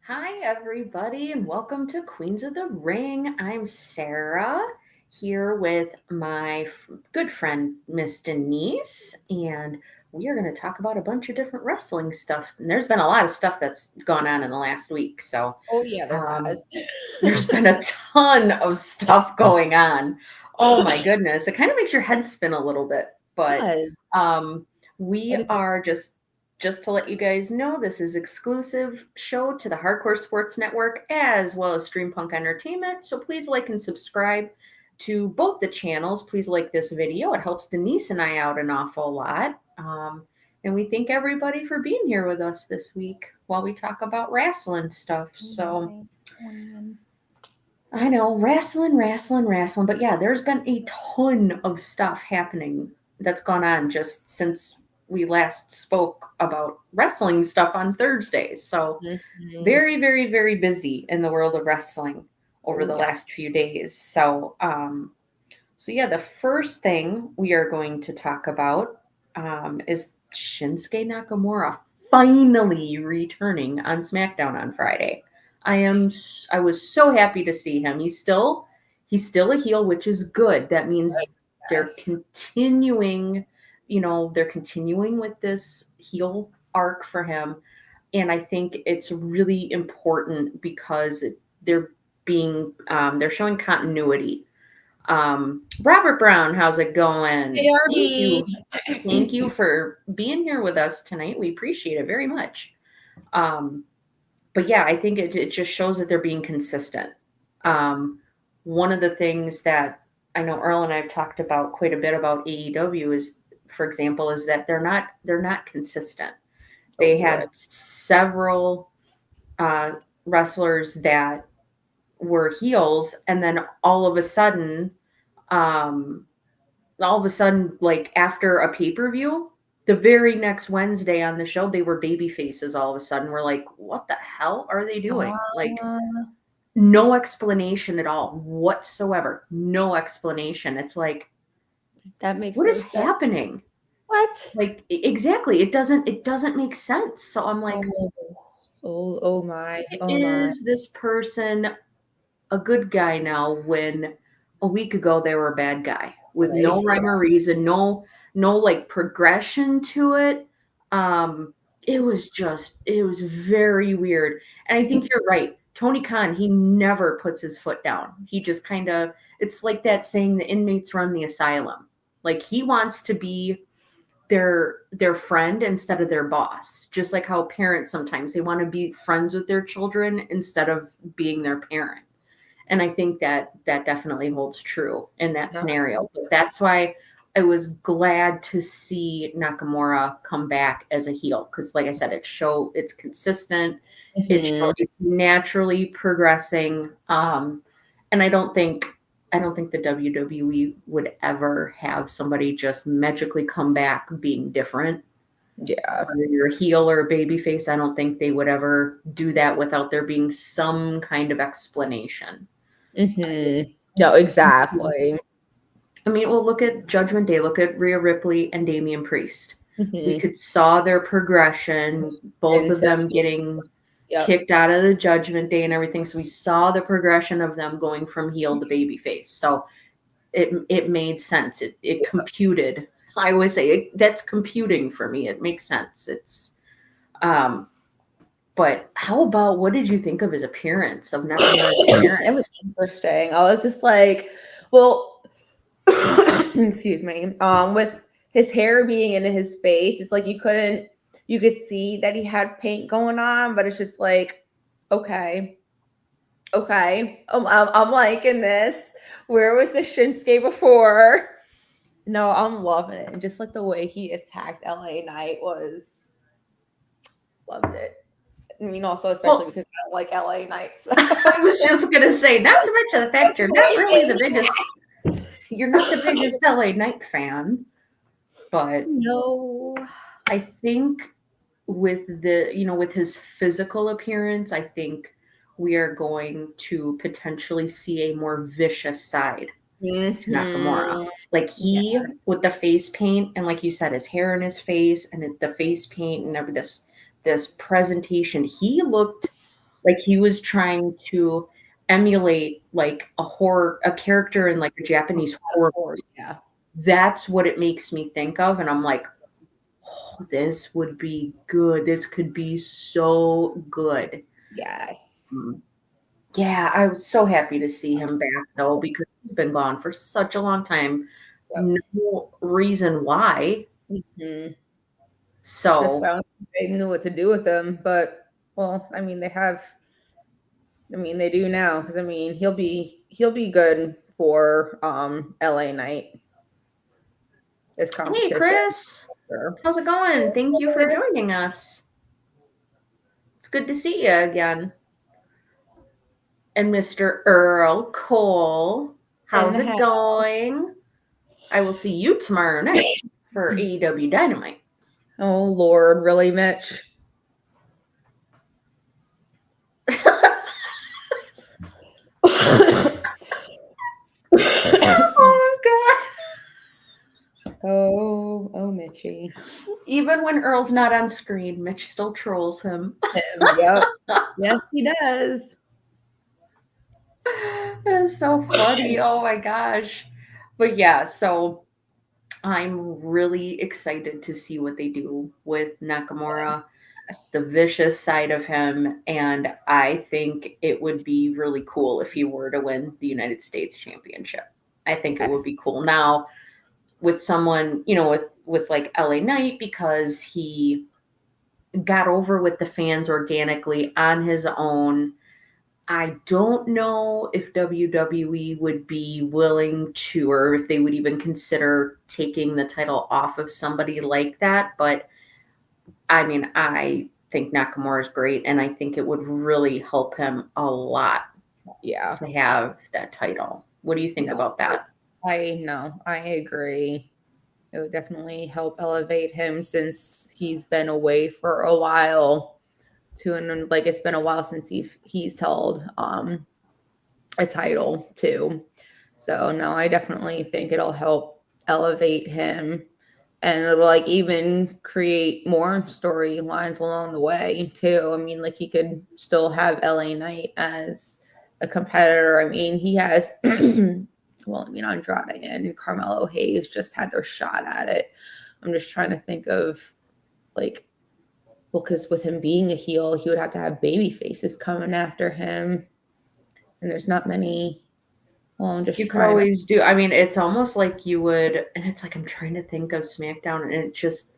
Hi, everybody, and welcome to Queens of the Ring. I'm Sarah here with my good friend, Miss Denise, and we are going to talk about a bunch of different wrestling stuff. And there's been a lot of stuff that's gone on in the last week, so Oh yeah, there has. there's been a ton of stuff going on. Oh my goodness, it kind of makes your head spin a little bit, but Does. we What did you- are just to let you guys know, this is exclusive show to the Hardcore Sports Network as well as Stream Punk Entertainment. So please like and subscribe to both the channels. Please like this video. It helps Denise and I out an awful lot. And we thank everybody for being here with us this week while we talk about wrestling stuff. So I know, wrestling. But yeah, there's been a ton of stuff happening that's gone on just since we last spoke about wrestling stuff on Thursdays. So Mhm. very, very, very busy in the world of wrestling over Oh, the yeah. last few days. So yeah, the first thing we are going to talk about is Shinsuke Nakamura finally returning on SmackDown on Friday. I was so happy to see him. He's still a heel, which is good. That means they're Yes. continuing, they're continuing with this heel arc for him. And I think it's really important because they're showing continuity. Robert Brown, how's it going? ARB. Thank you for being here with us tonight. We appreciate it very much. Um, but yeah, I think it just shows that they're being consistent. Yes. One of the things that I know Earl and I have talked about quite a bit about AEW is, for example, is that they're not consistent. Oh They boy. had several uh, wrestlers that were heels, and then um, all of a sudden, like after a pay per view, the very next Wednesday on the show, they were baby faces. All of a sudden, we're like, what the hell are they doing? Like, Uh, no explanation at all whatsoever. No explanation. It's like, that makes what no is sense. happening? What? Like, exactly. It doesn't make sense. So I'm like, Oh my. Oh my. is this person a good guy now when a week ago they were a bad guy with no Like, rhyme or reason, no like progression to it. It was very weird. And I think you're right. Tony Khan, he never puts his foot down. He just kind of, it's like that saying, the inmates run the asylum. Like he wants to be their friend instead of their boss. Just like how parents sometimes they want to be friends with their children instead of being their parent. And I think that that definitely holds true in that no. scenario. But that's why I was glad to see Nakamura come back as a heel because, like I said, it's consistent. Mhm. It's naturally progressing. And I don't think the WWE would ever have somebody just magically come back being different. Yeah. Whether you're a heel or a babyface, I don't think they would ever do that without there being some kind of explanation. No, exactly. I mean, well, look at Judgment Day. Look at Rhea Ripley and Damian Priest. We Mhm. could saw their progression, both of Into them getting yep. kicked out of the Judgment Day and everything. So we saw the progression of them going from heel to babyface. So it made sense. It computed. I always say that's computing for me. It makes sense. Um, but how about what did you think of his appearance of Nakamura's It was appearance? interesting. I was just like, well, excuse me. With his hair being in his face, it's like you could see that he had paint going on, but it's just like, okay, okay. I'm liking this. Where was the Shinsuke before? No, I'm loving it. And just like the way he attacked LA Knight was loved it. I mean, also especially because I don't like LA Knights. I was just gonna say, not to mention the fact you're not really the biggest. You're not the biggest LA Knight fan, but No. I think with with his physical appearance, I think we are going to potentially see a more vicious side to Nakamura. Mhm. Like Yeah. he with the face paint and like you said, his hair in his face and the face paint and every this presentation, he looked like he was trying to emulate like a character in like a Japanese horror. Or yeah. That's what it makes me think of, and I'm like, oh, this would be good. This could be so good. Yes. Yeah, I was so happy to see him back though because he's been gone for such a long time. Yep. No reason why. Mhm. Just So sounds like they knew what to do with him, but well, I mean, they do now because I mean, he'll be good for LA Knight as hey competition. Chris, how's it going? Thank you for joining us. It's good to see you again. And Mr. Earl Cole, how's it going? I will see you tomorrow night for AEW Dynamite. Oh Lord, really, Mitch? Oh god. Oh, Mitchie. Even when Earl's not on screen, Mitch still trolls him. Yep. Yes, he does. That's so funny. Oh my gosh. But yeah, so I'm really excited to see what they do with Nakamura, the vicious side of him, and I think it would be really cool if he were to win the United States Championship. I think it would be cool. Now, with someone, with like LA Knight, because he got over with the fans organically on his own. I don't know if WWE would be willing to, or if they would even consider taking the title off of somebody like that. But I mean, I think Nakamura is great, and I think it would really help him a lot Yeah. to have that title. What do you think about that? I agree. It would definitely help elevate him since he's been away for a while. And like it's been a while since he's held a title too. So no, I definitely think it'll help elevate him, and it'll like even create more storylines along the way too. I mean, like he could still have LA Knight as a competitor. I mean, he has well, I mean, Andrade and Carmelo Hayes just had their shot at it. I'm just trying to think of like, well, because with him being a heel, he would have to have baby faces coming after him, and there's not many. Well, I'm just you could always do. I mean, it's almost like you would, and it's like I'm trying to think of SmackDown, and it just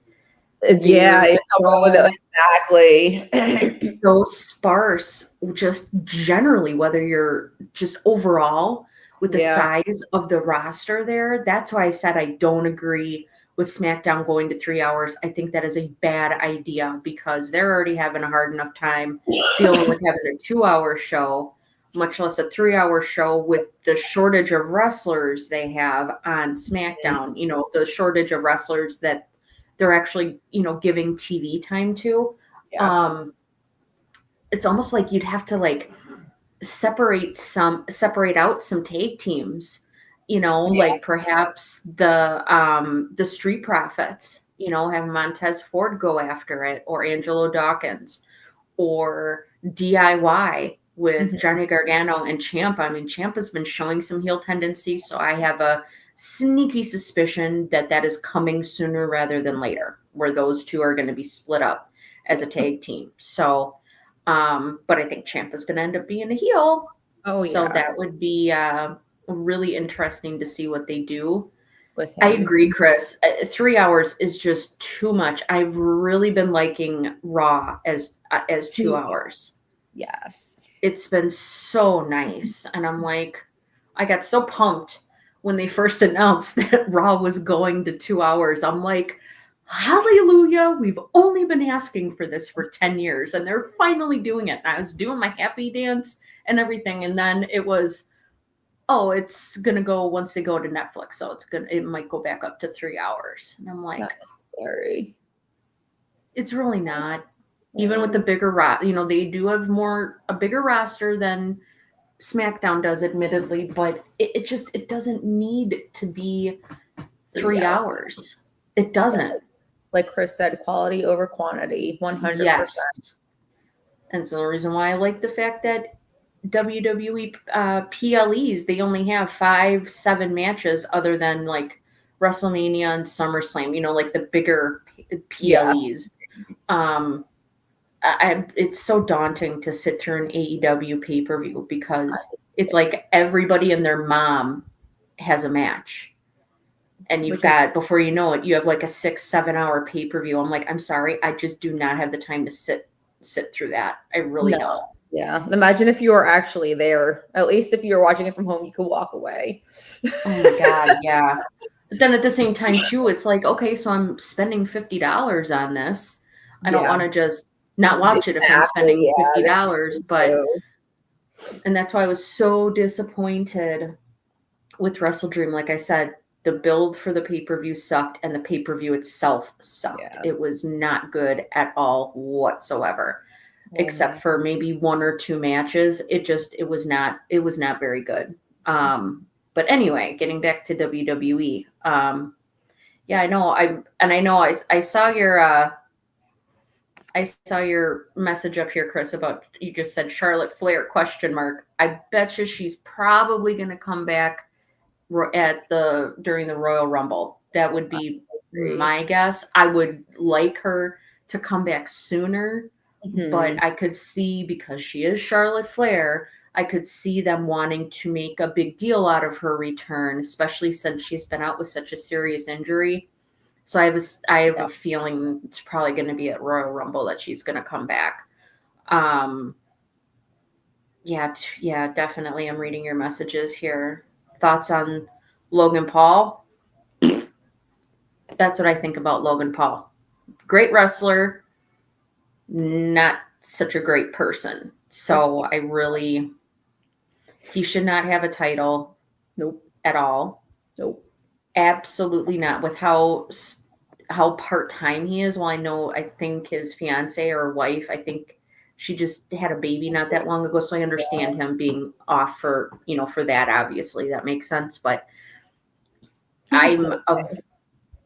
yeah, you come up with it exactly. it's so sparse, just generally, whether you're just overall with the size of the roster there. That's why I said I don't agree with SmackDown going to 3 hours. I think that is a bad idea because they're already having a hard enough time dealing with having a 2-hour show, much less a 3-hour show with the shortage of wrestlers they have on SmackDown. The shortage of wrestlers that they're actually, giving TV time to. Yeah. It's almost like you'd have to like separate out some tag teams, like perhaps the Street Profits, have Montez Ford go after it, or Angelo Dawkins, or DIY with Johnny Gargano and Ciampa. I mean, Ciampa's been showing some heel tendencies, so I have a sneaky suspicion that is coming sooner rather than later, where those two are going to be split up as a tag team. So, but I think Ciampa's going to end up being a heel. Oh, so yeah. that would be really interesting to see what they do. With him. I agree, Chris. 3 hours is just too much. I've really been liking Raw as 2 hours. Yes. It's been so nice, and I'm like, I got so pumped when they first announced that Raw was going to 2 hours. I'm like, hallelujah, we've only been asking for this for 10 years and they're finally doing it. And I was doing my happy dance and everything. And then it was, oh, it's going to go once they go to Netflix. So it might go back up to 3 hours. And I'm like, Not necessary. it's really not. Even with the bigger they do have a bigger roster than SmackDown does, admittedly, but it doesn't need to be 3 hours. It doesn't. Like Chris said, quality over quantity, 100%. Yes. And so the reason why I like the fact that WWE PLEs, they only have 5-7 matches other than like WrestleMania and SummerSlam, like the bigger PLEs. Yeah. It's so daunting to sit through an AEW pay-per-view because it's like everybody and their mom has a match. And you've got, before you know it, you have like a 6-7 hour pay-per-view. I'm like, I'm sorry, I just do not have the time to sit through that. I really don't. Yeah. Imagine if you were actually there. At least if you were watching it from home, you could walk away. Oh my God, yeah. But then at the same time, too, it's like, okay, so I'm spending $50 on this. I don't want to just not watch it if I'm spending $50, but and that's why I was so disappointed with Wrestle Dream. Like I said, the build for the pay-per-view sucked and the pay-per-view itself sucked. Yeah. It was not good at all whatsoever, except for maybe 1 or 2 matches. It was not very good. But anyway, getting back to WWE. Yeah, I know. I saw your I saw your message up here, Chris, about, you just said Charlotte Flair ? I bet you she's probably going to come back during the Royal Rumble. That would be my guess. I would like her to come back sooner, but I could see, because she is Charlotte Flair, I could see them wanting to make a big deal out of her return, especially since she's been out with such a serious injury. So I have a feeling it's probably going to be at Royal Rumble that she's going to come back. Yeah, definitely. I'm reading your messages here. Thoughts on Logan Paul? That's what I think about Logan Paul. Great wrestler, not such a great person. So he should not have a title. Nope. At all. Nope. Absolutely not. With how part-time he is. Well, I think his fiance or wife, I think she just had a baby not that long ago. So I understand him being off for that. Obviously, that makes sense. But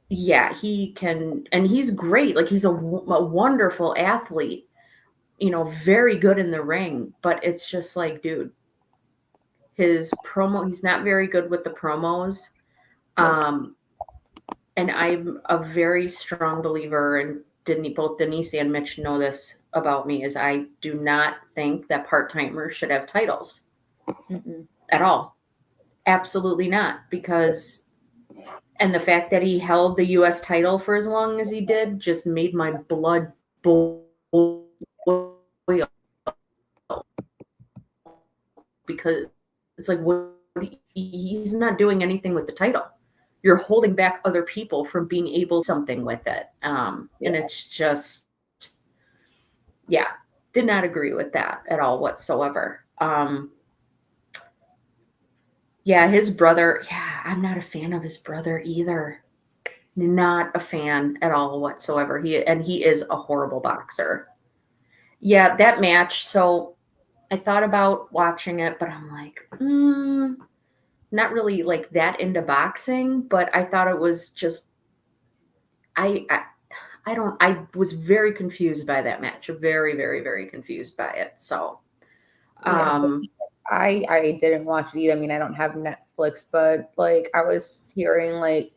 he can, and he's great. Like, he's a wonderful athlete, very good in the ring. But it's just like, dude, his promo, he's not very good with the promos. And I'm a very strong believer, and both Denise and Mitch know this about me, is I do not think that part-timers should have titles at all. Absolutely not. And the fact that he held the U.S. title for as long as he did just made my blood boil, because it's like, he's not doing anything with the title. You're holding back other people from being able to do something with it. And it's just, did not agree with that at all whatsoever. His brother, I'm not a fan of his brother either. Not a fan at all whatsoever. He is a horrible boxer. Yeah, that match. So I thought about watching it, but I'm like, not really like that into boxing, but I thought it was just, I was very confused by that match. Very, very, very confused by it. So, I didn't watch it either. I mean, I don't have Netflix, but like, I was hearing like,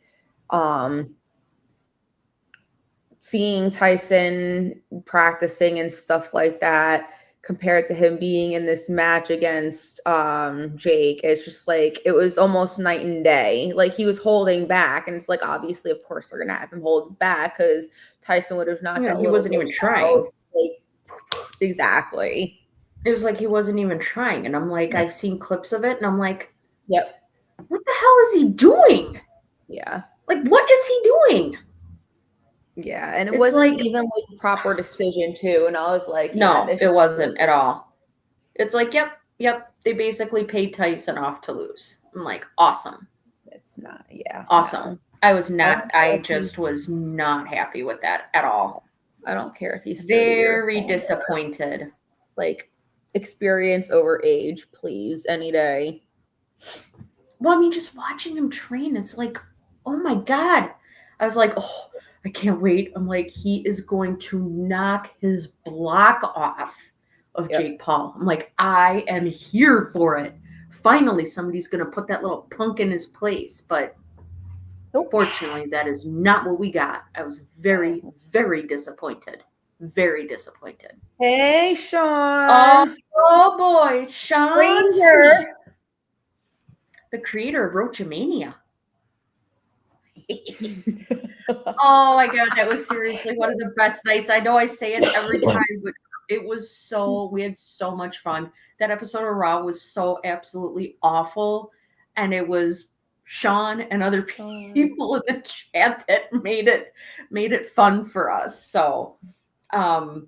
seeing Tyson practicing and stuff like that, compared to him being in this match against Jake. It's just like, it was almost night and day. Like, he was holding back, and it's like, obviously, of course, they're gonna have him hold back, because Tyson would have knocked that. He wasn't even trying. Like, exactly. It was like he wasn't even trying, and I'm like, I've seen clips of it, and I'm like, yep, what the hell is he doing? Yeah. Like, what is he doing? Yeah, and it It's wasn't like, even like a proper decision too. And I was like, yeah, no, this it wasn't at all. It's like, yep. They basically paid Tyson off to lose. I'm like, awesome. it's not, yeah, Awesome. no. I don't care I if he's just was not happy with that at all. I don't care if he's 30 years Very older. disappointed. Like experience over age, please, any day. Well, I mean, just watching him train, it's like, oh my God. I was like, oh, I can't wait. I'm like, he is going to knock his block off of Yep. Jake Paul. I'm like, I am here for it. Finally, somebody's going to put that little punk in his place. But Nope. fortunately, that is not what we got. I was very, very disappointed. Very disappointed. Hey, Sean. Oh boy, Sean Ranger. Sneak, the creator of Roachamania. Oh my God, that was seriously one of the best nights. I know I say it every time, but it was we had so much fun. That episode of Raw was so absolutely awful. And it was Sean and other people in the chat that made it fun for us. So thoughts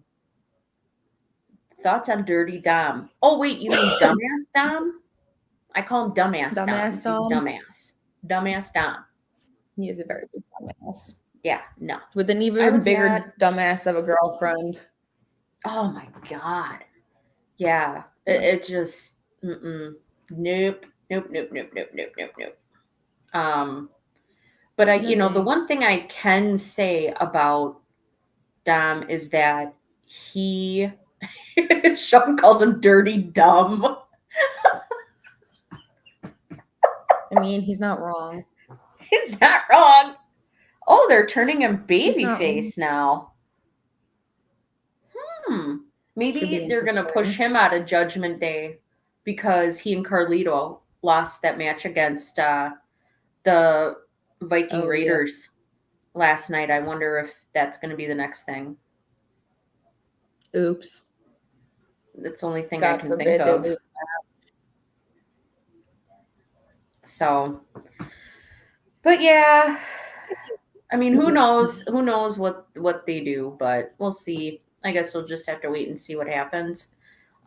on Dirty Dom. Oh wait, you mean Dumbass Dom? I call him Dumbass Dom. Dumbass He's Dom. dumbass. Dumbass Dom. He is a very big dumbass. Yeah, no. With an even bigger dumbass of a girlfriend. Oh my God. Yeah. It just nope. But the one thing I can say about Dom is that Sean calls him dirty dumb. I mean, he's not wrong. He's not wrong. Oh, they're turning him babyface now. Maybe they're going to push him out of Judgment Day because he and Carlito lost that match against the Viking Raiders last night. I wonder if that's going to be the next thing. Oops. That's the only thing I can think of. So, but yeah, I mean, who knows what they do, but we'll see. I guess we'll just have to wait and see what happens.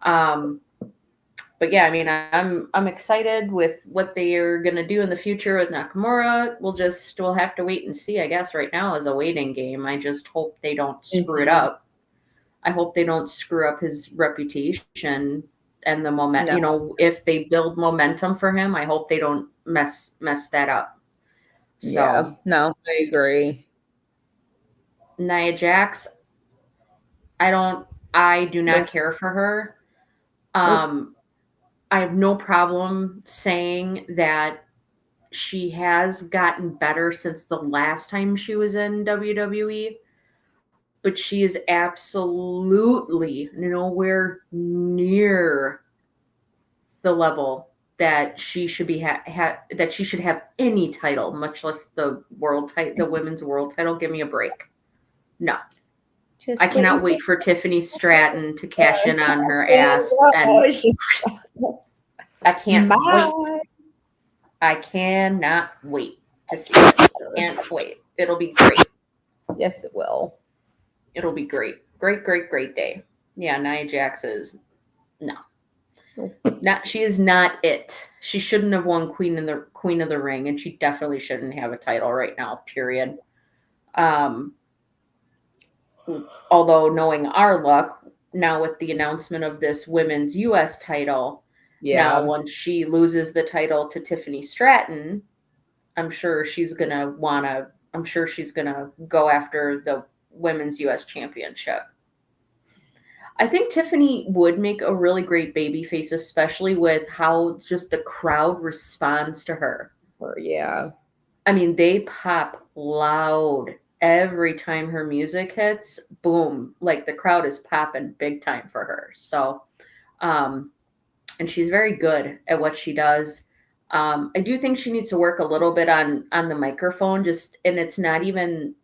But yeah, I mean, I'm excited with what they are going to do in the future with Nakamura. We'll have to wait and see. I guess right now is a waiting game. I just hope they don't screw it up. I hope they don't screw up his reputation and the momentum. No. If they build momentum for him, I hope they don't mess that up. So, yeah, no, I agree. Nia Jax, I do not care for her. I have no problem saying that she has gotten better since the last time she was in WWE, but she is absolutely nowhere near the level that she should be that she should have any title, much less the women's world title. Give me a break. No. I cannot wait for Tiffany Stratton to cash in on her ass. And I can't wait. I cannot wait to see it. Can't wait. It'll be great. Yes, it will. It'll be great. Great day. Yeah, Nia Jax is she is not it. She shouldn't have won Queen of the Ring, and she definitely shouldn't have a title right now, period. Although knowing our luck, now with the announcement of this women's US title, now once she loses the title to Tiffany Stratton, I'm sure she's gonna go after the women's US championship. I think Tiffany would make a really great babyface, especially with how just the crowd responds to her. Yeah. I mean, they pop loud every time her music hits. Boom. Like the crowd is popping big time for her. So, and she's very good at what she does. I do think she needs to work a little bit on the microphone, and it's not even,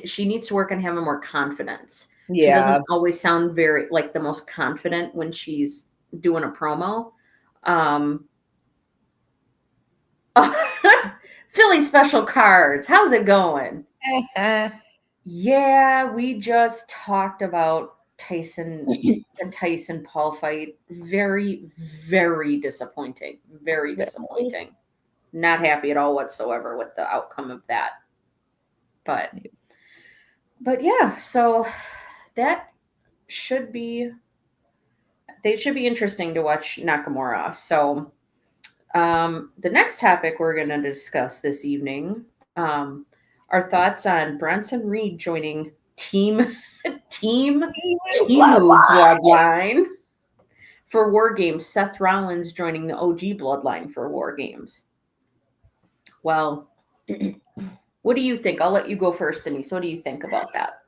she needs to work on having more confidence. Yeah. She doesn't always sound very like the most confident when she's doing a promo. Philly special cards. How's it going? Yeah, we just talked about the Tyson Paul fight. Very, very disappointing. Very disappointing. Not happy at all whatsoever with the outcome of that. But yeah, so that should be they should be interesting to watch Nakamura. So the next topic we're going to discuss this evening, our thoughts on Bronson Reed joining Team Timu Bloodline for War Games. Seth Rollins joining the OG Bloodline for War Games. Well, what do you think? I'll let you go first, Denise. What do you think about that?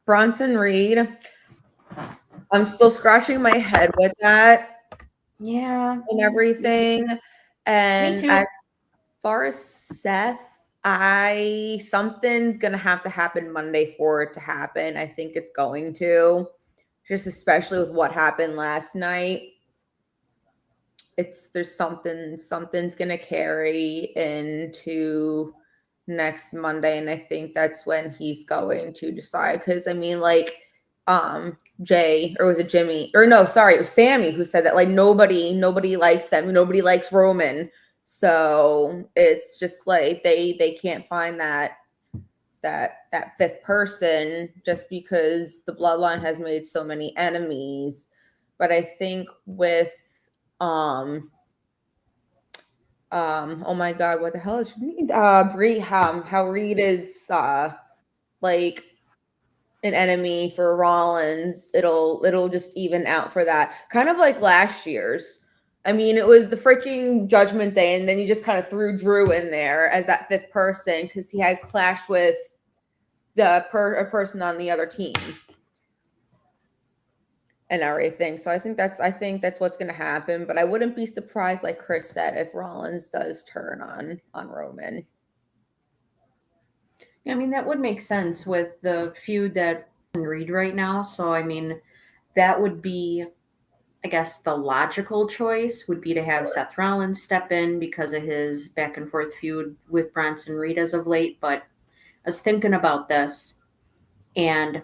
Bronson Reed. I'm still scratching my head with that. Yeah. And everything. And Me too. as far as Seth, something's gonna have to happen Monday for it to happen. I think it's going to, just especially with what happened last night. There's something's gonna carry into next Monday, and I think that's when he's going to decide. Because I mean, like, Jay, or was it Jimmy? Or no, sorry, it was Sammy who said that, like, nobody likes them, nobody likes Roman. So it's just like they can't find that fifth person, just because the bloodline has made so many enemies. But I think with oh my god, what the hell is Reed, how Reed is like an enemy for Rollins, it'll just even out for that. Kind of like last year's. I mean, it was the freaking Judgment Day, and then you just kind of threw Drew in there as that fifth person because he had clashed with a person on the other team and everything. So I think that's what's going to happen. But I wouldn't be surprised, like Chris said, if Rollins does turn on Roman. I mean, that would make sense with the feud that Reed right now. So I mean, that would be, I guess, the logical choice would be to have Seth Rollins step in because of his back and forth feud with Bronson Reed as of late. But I was thinking about this, and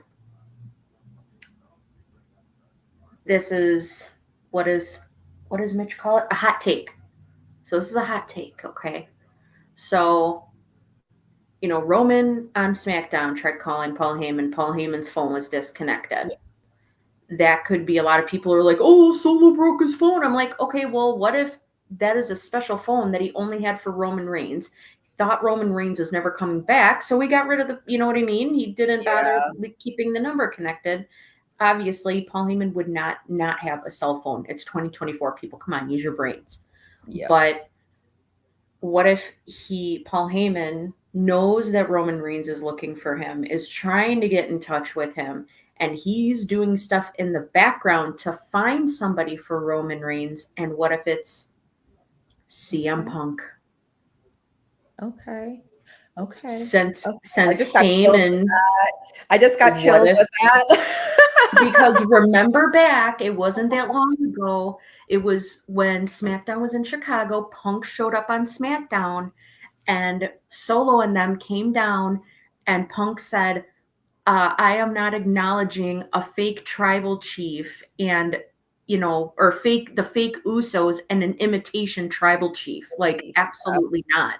this is what does Mitch call it? A hot take. So this is a hot take, okay? So, Roman on SmackDown tried calling Paul Heyman. Paul Heyman's phone was disconnected. That could be, a lot of people are like, oh, Solo broke his phone. I'm like, okay, well, what if that is a special phone that he only had for Roman Reigns? Thought Roman Reigns is never coming back, so we got rid of you know what I mean? He didn't bother keeping the number connected. Obviously, Paul Heyman would not have a cell phone. It's 2024, people. Come on, use your brains. Yeah. But what if Paul Heyman knows that Roman Reigns is looking for him, is trying to get in touch with him, and he's doing stuff in the background to find somebody for Roman Reigns? And what if it's CM Punk? Okay. Since Heyman, I just got chills with that. Because remember back, it wasn't that long ago. It was when SmackDown was in Chicago. Punk showed up on SmackDown, and Solo and them came down, and Punk said, I am not acknowledging a fake tribal chief and, or the fake Usos and an imitation tribal chief. Like, absolutely not.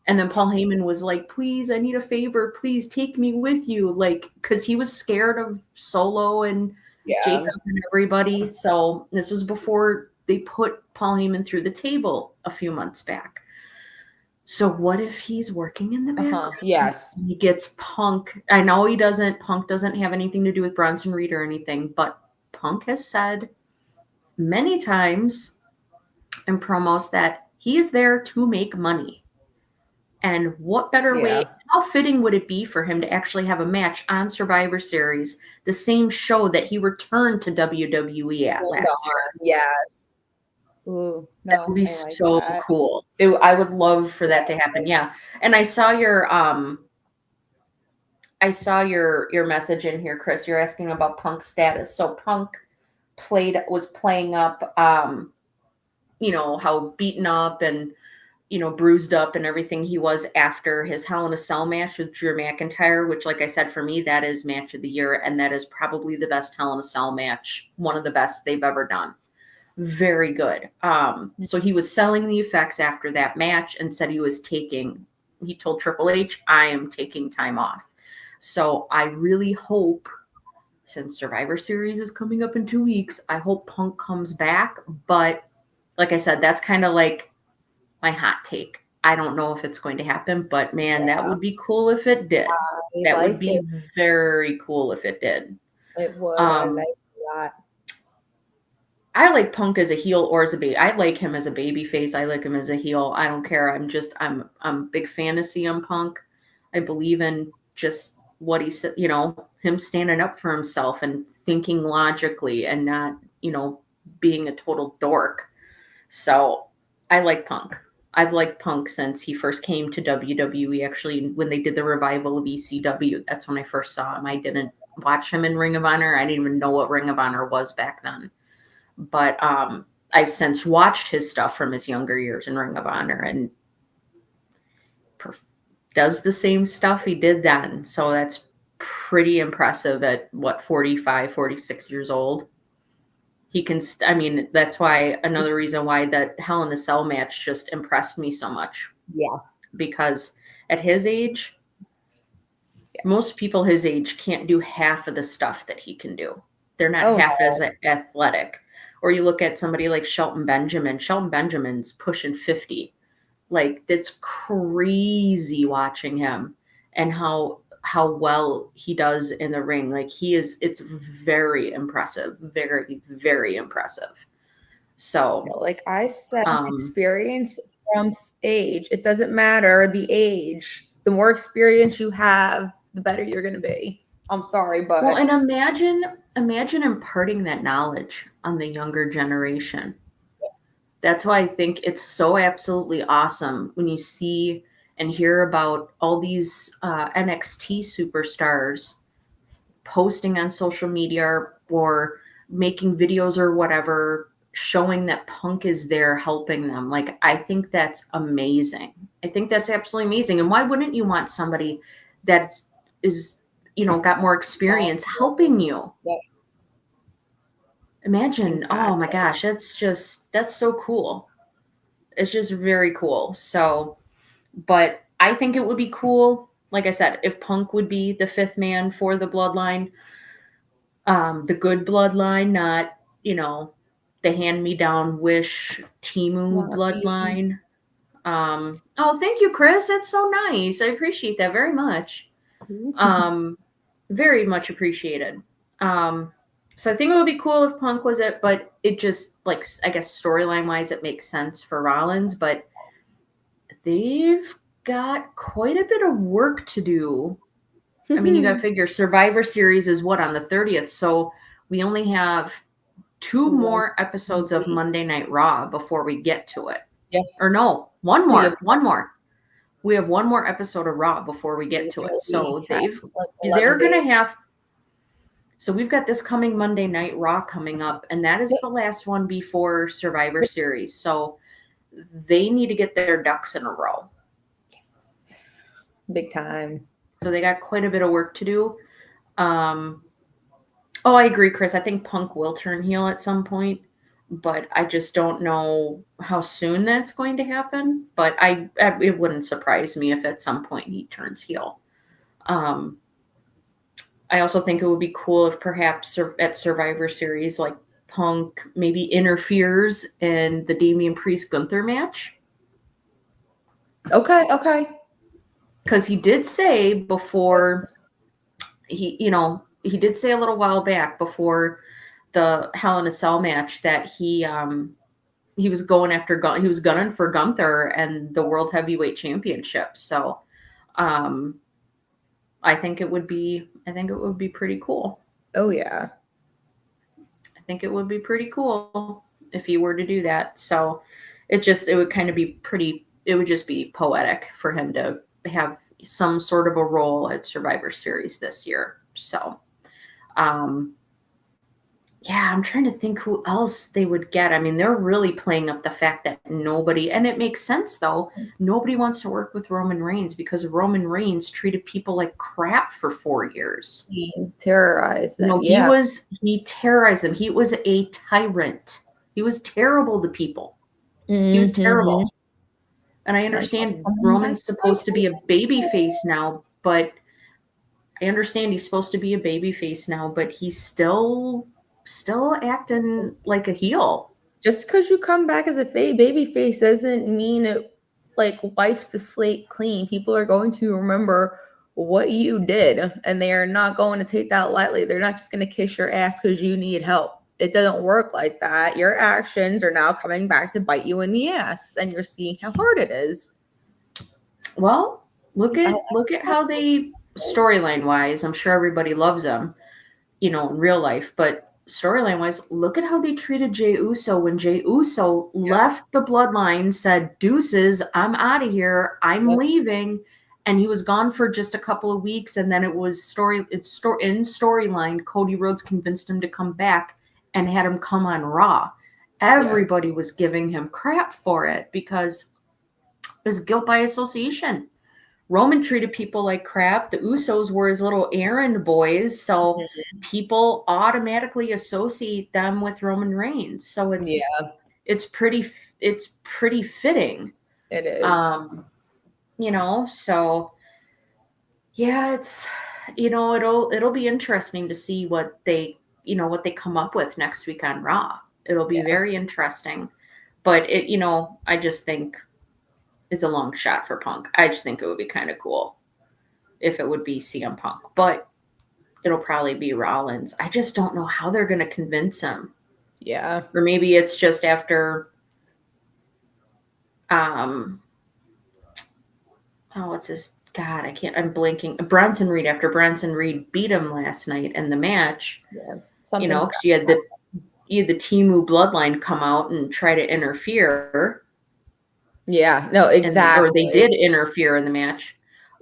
And then Paul Heyman was like, please, I need a favor. Please take me with you. Like, because he was scared of Solo and Jacob and everybody. So this was before they put Paul Heyman through the table a few months back. So what if he's working in the background? Yes. He gets Punk. I know Punk doesn't have anything to do with Bronson Reed or anything, but Punk has said many times in promos that he is there to make money. And what better way, how fitting would it be for him to actually have a match on Survivor Series, the same show that he returned to WWE at last year? Yes. Ooh, no, that would be so cool. I would love for that to happen. Yeah. And I saw your message in here, Chris. You're asking about Punk's status. So Punk was playing up how beaten up and bruised up and everything he was after his Hell in a Cell match with Drew McIntyre, which, like I said, for me, that is match of the year. And that is probably the best Hell in a Cell match, one of the best they've ever done. Very good. So he was selling the effects after that match and said he told Triple H, I am taking time off. So I really hope, since Survivor Series is coming up in 2 weeks, I hope Punk comes back. But like I said, that's kind of like my hot take. I don't know if it's going to happen, but man, that would be cool if it did. That would be very cool if it did. It would. I like that. I like Punk as a heel or as a baby. I like him as a baby face. I like him as a heel. I don't care. I'm a big fan of CM Punk. I believe in just what he said, him standing up for himself and thinking logically and not, being a total dork. So I like Punk. I've liked Punk since he first came to WWE. Actually, when they did the revival of ECW, that's when I first saw him. I didn't watch him in Ring of Honor. I didn't even know what Ring of Honor was back then. But I've since watched his stuff from his younger years in Ring of Honor and does the same stuff he did then. So that's pretty impressive at 45, 46 years old. He can, that's why another reason why that Hell in a Cell match just impressed me so much. Yeah. Because at his age, most people his age can't do half of the stuff that he can do. They're not half as athletic. Or you look at somebody like Shelton Benjamin. Shelton Benjamin's pushing 50. Like, that's crazy watching him and how well he does in the ring. Like, it's very impressive. Very, very impressive. So, like I said, experience trumps age. It doesn't matter the age. The more experience you have, the better you're going to be. I'm sorry, but. Well, and imagine imparting that knowledge on the younger generation. That's why I think it's so absolutely awesome when you see and hear about all these NXT superstars posting on social media or making videos or whatever, showing that Punk is there helping them. Like, I think that's amazing. I think that's absolutely amazing. And why wouldn't you want somebody that is, got more experience helping you? Yeah. Imagine, oh my gosh, that's so cool. It's just very cool. So, but I think it would be cool, like I said, if Punk would be the fifth man for the bloodline, the good bloodline, not, the hand-me-down Wish Timu bloodline. Oh, thank you, Chris. That's so nice. I appreciate that very much. Very much appreciated. So I think it would be cool if Punk was it, but it just, like, I guess storyline wise, it makes sense for Rollins, but they've got quite a bit of work to do. I mean, you got to figure Survivor Series is what, on the 30th? So we only have 2 more episodes of Monday Night Raw before we get to it. Yeah. Or no, one more. We have 1 more episode of Raw before we get to it. So they're going to have. So we've got this coming Monday Night Raw coming up, and that is the last one before Survivor Series. So they need to get their ducks in a row. Yes. Big time. So they got quite a bit of work to do. I agree, Chris. I think Punk will turn heel at some point, but I just don't know how soon that's going to happen. But it wouldn't surprise me if at some point he turns heel. I also think it would be cool if perhaps at Survivor Series, like, Punk maybe interferes in the Damian Priest Gunther match. Okay. Because he did say before he did say a little while back before the Hell in a Cell match that he was gunning for Gunther and the World Heavyweight Championship. So, I think it would be pretty cool. Oh yeah. I think it would be pretty cool if he were to do that. So it would kind of be it would just be poetic for him to have some sort of a role at Survivor Series this year. So, yeah, I'm trying to think who else they would get. I mean, they're really playing up the fact that nobody, and it makes sense though, nobody wants to work with Roman Reigns because Roman Reigns treated people like crap for 4 years. He terrorized You them. know, Yeah. he terrorized them. He was a tyrant. He was terrible to people. He was Mm-hmm. terrible. And I Like, understand coming back Roman's supposed to be a baby face now, but I understand he's supposed to be a baby face now, but he's still acting like a heel. just because you come back as a baby face doesn't mean it like wipes the slate clean. People are going to remember what you did, and they are not going to take that lightly. They're not just going to kiss your ass because you need help. It doesn't work like that. Your actions are now coming back to bite you in the ass, and you're seeing how hard it is. Well, look at how they storyline wise. I'm sure everybody loves them, in real life, but storyline wise, look at how they treated Jey Uso when Jey Uso left the bloodline, said deuces, I'm out of here, I'm Yep. leaving, and he was gone for just a couple of weeks, and then in storyline, Cody Rhodes convinced him to come back and had him come on Raw. Everybody was giving him crap for it because it was guilt by association. Roman treated people like crap. The Usos were his little errand boys, so people automatically associate them with Roman Reigns. So it's pretty fitting. It is. So yeah, it'll be interesting to see what they come up with next week on Raw. It'll be very interesting. But I just think it's a long shot for Punk. I just think it would be kind of cool if it would be CM Punk, but it'll probably be Rollins. I just don't know how they're going to convince him. Yeah. Or maybe it's just after what's his God, I'm blanking. Bronson Reed, after Bronson Reed beat him last night in the match. Yeah. Because you had the Temu bloodline come out and try to interfere. Yeah, no, exactly. Or they did interfere in the match.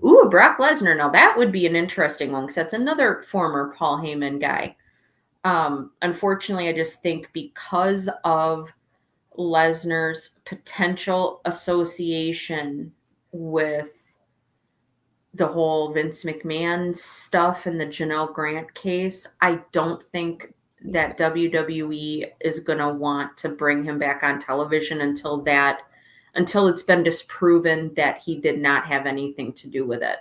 Ooh, Brock Lesnar. Now that would be an interesting one because that's another former Paul Heyman guy. Unfortunately, I just think because of Lesnar's potential association with the whole Vince McMahon stuff and the Janelle Grant case, I don't think that WWE is going to want to bring him back on television until it's been disproven that he did not have anything to do with it.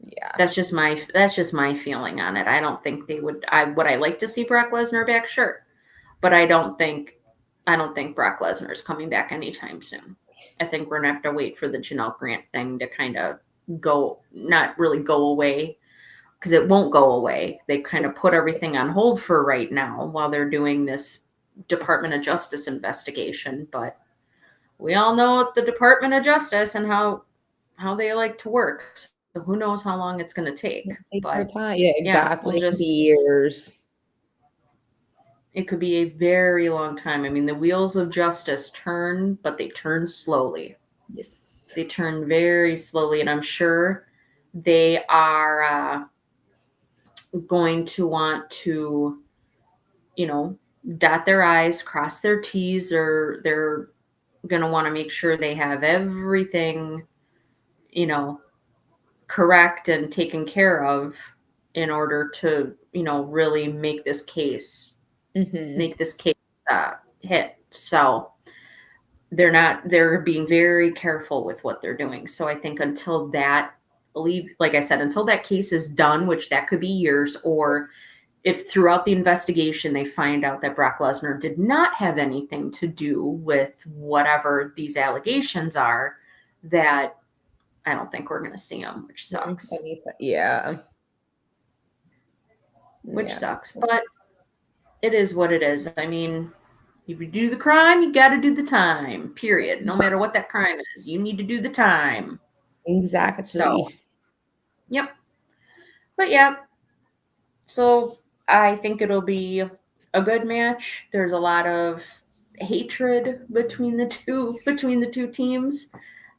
Yeah. That's just my feeling on it. I don't think they would. Would I like to see Brock Lesnar back? Sure. But I don't think Brock Lesnar is coming back anytime soon. I think we're gonna have to wait for the Janelle Grant thing to kind of not really go away, because it won't go away. They kind of put everything on hold for right now while they're doing this Department of Justice investigation. But we all know the Department of Justice and how they like to work. So who knows how long it's going to take. Take but your time. Yeah, exactly. We'll It could be years. It could be a very long time. I mean, the wheels of justice turn, but they turn slowly. Yes. They turn very slowly, and I'm sure they are going to want to, dot their I's, cross their T's, or they're going to want to make sure they have everything, correct and taken care of in order to, really make this case hit. So they're being very careful with what they're doing. So I think until that case is done, which that could be years, or if throughout the investigation they find out that Brock Lesnar did not have anything to do with whatever these allegations are, that I don't think we're going to see him, which sucks. Yeah. Which sucks. But it is what it is. I mean, if you do the crime, you got to do the time, period. No matter what that crime is, you need to do the time. Exactly. So, yep. But yeah, so I think it'll be a good match. There's a lot of hatred between the two teams.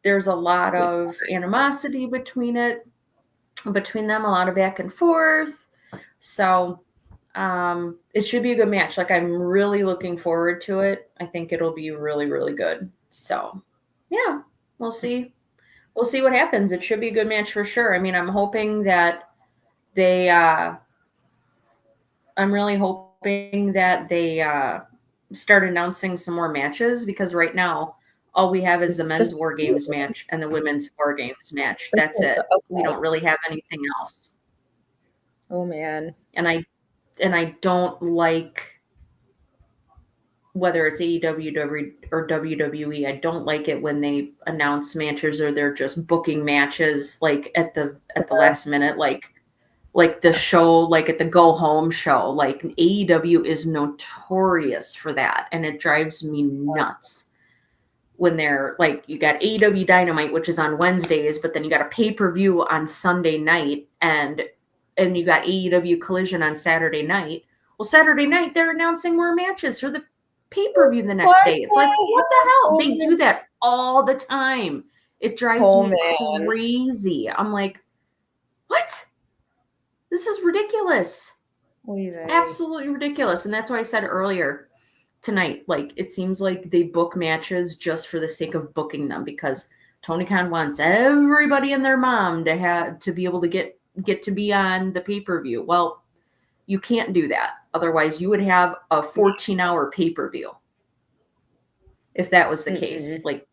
There's a lot of animosity between them, a lot of back and forth. So It should be a good match. Like, I'm really looking forward to it. I think it'll be really, really good. So, yeah, we'll see. We'll see what happens. It should be a good match for sure. I mean, I'm hoping that they I'm really hoping that they start announcing some more matches, because right now all we have is the It's men's just War Games match and the women's War Games match. okay. That's it. We don't really have anything else. Oh man. And I don't like, whether it's AEW or WWE, I don't like it when they announce matches or they're just booking matches like at the last minute, like the show, like at the go home show. Like, AEW is notorious for that, and it drives me nuts when they're like, you got AEW Dynamite, which is on Wednesdays, but then you got a pay-per-view on Sunday night, and you got AEW Collision on Saturday night. Well, Saturday night they're announcing more matches for the pay-per-view the next day. It's like, what the hell? They do that all the time. It drives me crazy. I'm like, what? This is ridiculous. It's absolutely ridiculous. And that's why I said earlier tonight, like, it seems like they book matches just for the sake of booking them, because Tony Khan wants everybody and their mom to be able to get to be on the pay-per-view. Well, you can't do that. Otherwise, you would have a 14-hour pay-per-view if that was the case. Like,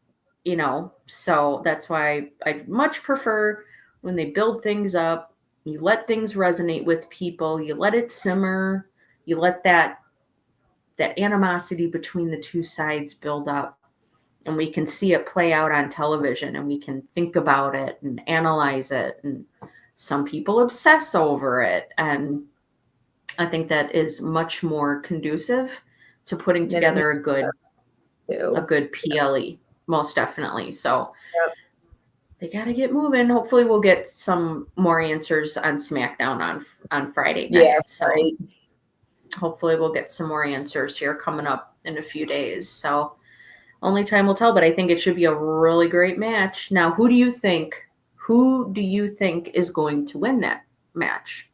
so that's why I much prefer when they build things up, you let things resonate with people, you let it simmer, you let that animosity between the two sides build up, and we can see it play out on television, and we can think about it and analyze it, and some people obsess over it, and I think that is much more conducive to putting together a good PLE, most definitely. So they got to get moving. Hopefully we'll get some more answers on SmackDown on Friday night. Yeah, so right. Hopefully we'll get some more answers here coming up in a few days. So only time will tell, but I think it should be a really great match. Now, who do you think is going to win that match?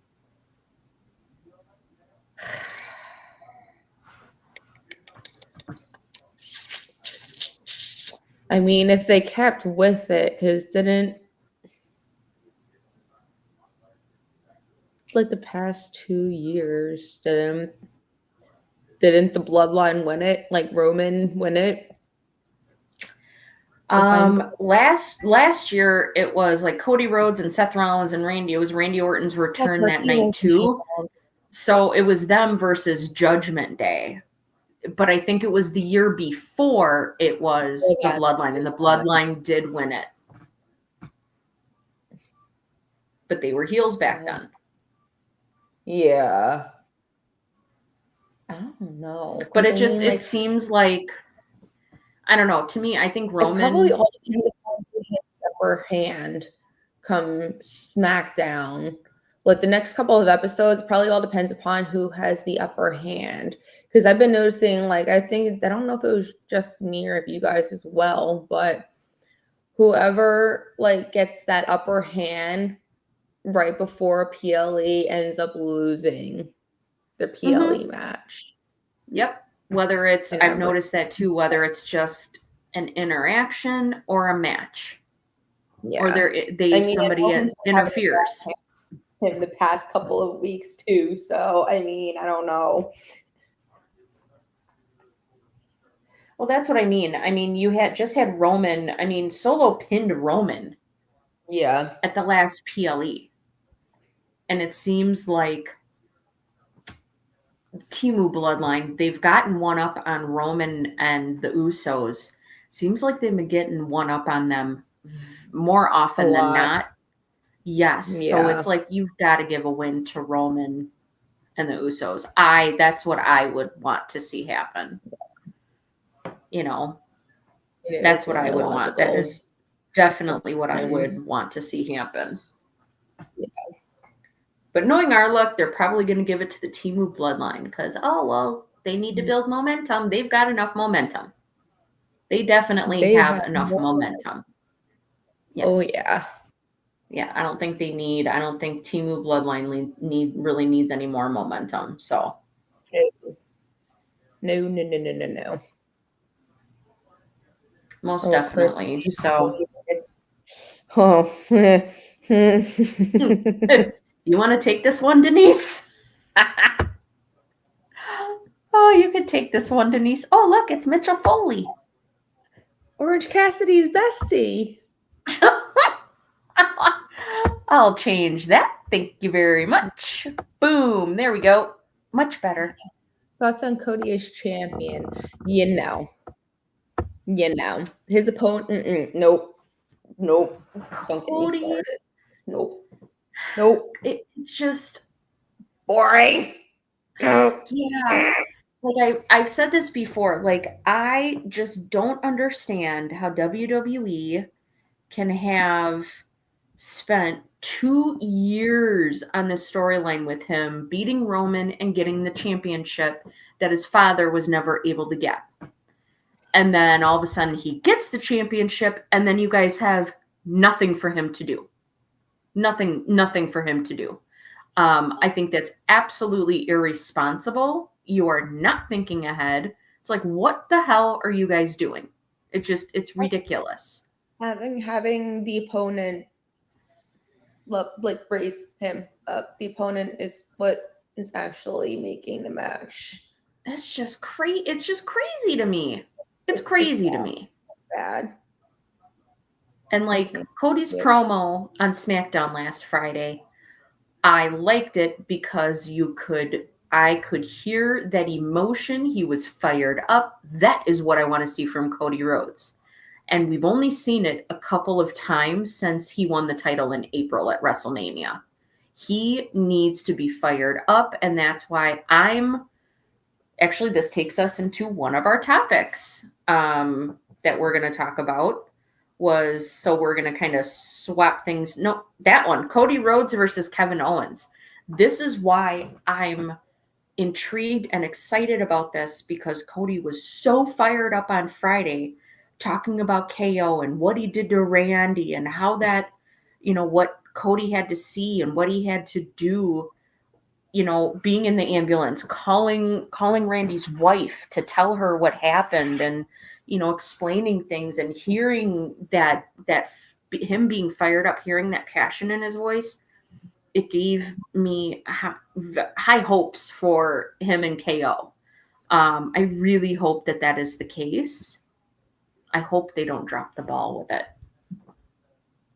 I mean, if they kept with it, because like the past 2 years, didn't the Bloodline win it? Like Roman win it? Last year it was like Cody Rhodes and Seth Rollins and Randy. It was Randy Orton's return that night too. So it was them versus Judgment Day. But I think it was the year before it was the Bloodline, and the Bloodline did win it. But they were heels back then. Yeah. I don't know. But it seems like, I don't know. To me, I think Roman probably all the upper hand come SmackDown. Like the next couple of episodes, probably all depends upon who has the upper hand. Because I've been noticing, like, I don't know if it was just me or if you guys as well, but whoever like gets that upper hand right before a PLE ends up losing the PLE match. Yep. Whether it's, I've noticed that too, whether it's just an interaction or a match. Yeah. Or somebody interferes. In the past couple of weeks too. So, I mean, I don't know. Well, that's what I mean. I mean, you had Roman. I mean, Solo pinned Roman. Yeah. At the last PLE. And it seems like Temu Bloodline, they've gotten one up on Roman and the Usos. Seems like they've been getting one up on them more often than not. Yes. Yeah. So it's like, you've got to give a win to Roman and the Usos. That's what I would want to see happen. That's what I would want. That is definitely what I would want to see happen. Yeah. But knowing our luck, they're probably going to give it to the Temu Bloodline because, they need to build momentum. They've got enough momentum. They definitely have enough momentum. Yes. Oh, yeah. Yeah, I don't think Temu Bloodline really needs any more momentum. So No. most Oh, definitely. personally, So it's oh. you want to take this one, Denise? Oh, you could take this one, Denise. Oh, look, it's Mitchell Foley. Orange Cassidy's bestie. I'll change that. Thank you very much. Boom. There we go. Much better. Thoughts on Cody as champion? You know. His opponent. Nope. Don't get me Cody, started. Nope. it's just Boring. yeah. Like I've said this before. Like I just don't understand how WWE can have spent 2 years on this storyline with him beating Roman and getting the championship that his father was never able to get. And then all of a sudden he gets the championship, and then you guys have nothing for him to do. Nothing for him to do. I think that's absolutely irresponsible. You are not thinking ahead. It's like, what the hell are you guys doing? It's ridiculous. Having the opponent raise him up. The opponent is what is actually making the match It's just crazy. It's just crazy to me. It's crazy to me. bad. And like Cody's promo on SmackDown last Friday, I liked it because I could hear that emotion. He was fired up. That is what I want to see from Cody Rhodes. And we've only seen it a couple of times since he won the title in April at WrestleMania. He needs to be fired up, and that's why actually, this takes us into one of our topics that we're going to talk about. So we're going to kind of swap things. No, that one, Cody Rhodes versus Kevin Owens. This is why I'm intrigued and excited about this, because Cody was so fired up on Friday talking about KO and what he did to Randy and how that, what Cody had to see and what he had to do, being in the ambulance, calling Randy's wife to tell her what happened, and explaining things, and hearing that him being fired up, hearing that passion in his voice. It gave me high hopes for him and KO. I really hope that is the case. I hope they don't drop the ball with it.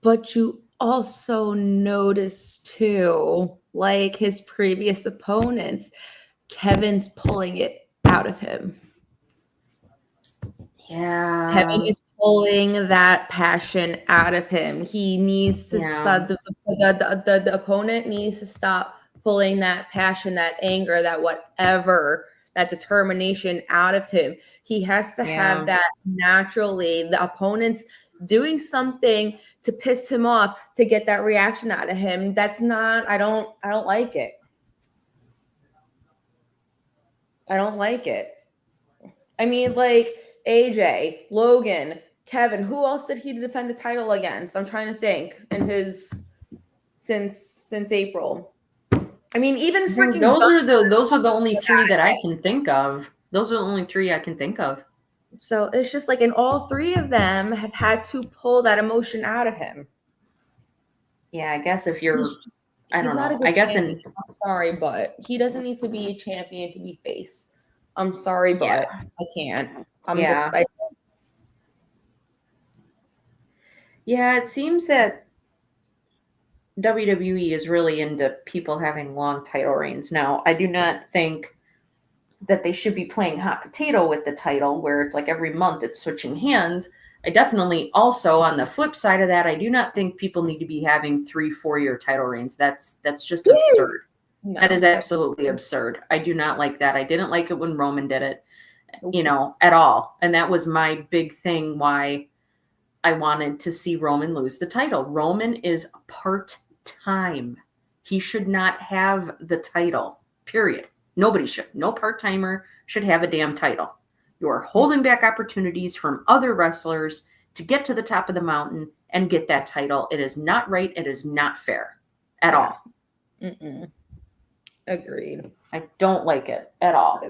But you also notice too, like his previous opponents, Kevin's pulling it out of him. Yeah. Kevin is pulling that passion out of him. He needs to stop, the opponent needs to stop pulling that passion, that anger, that whatever, that determination out of him. He has to have that naturally. The opponent's doing something to piss him off to get that reaction out of him. That's not, I don't like it. I don't like it. I mean, like AJ, Logan, Kevin, who else did he defend the title against? I'm trying to think since April. I mean, even freaking those are the only three that I can think of. Those are the only three I can think of. So it's just like, and all three of them have had to pull that emotion out of him. Yeah, I guess if you're, I don't know. I guess I'm sorry, but he doesn't need to be a champion to be face. I'm sorry, but I can't. Yeah, it seems that WWE is really into people having long title reigns. Now, I do not think that they should be playing hot potato with the title, where it's like every month it's switching hands. I definitely also, on the flip side of that, I do not think people need to be having 3-4 year title reigns. That's just absurd. No, that is absolutely absurd. I do not like that. I didn't like it when Roman did it, at all. And that was my big thing why I wanted to see Roman lose the title. Roman is part-time. He should not have the title, period. Nobody should. No part-timer should have a damn title. You are holding back opportunities from other wrestlers to get to the top of the mountain and get that title. It is not right. It is not fair at Yeah. all. Mm-mm. Agreed. I don't like it at all.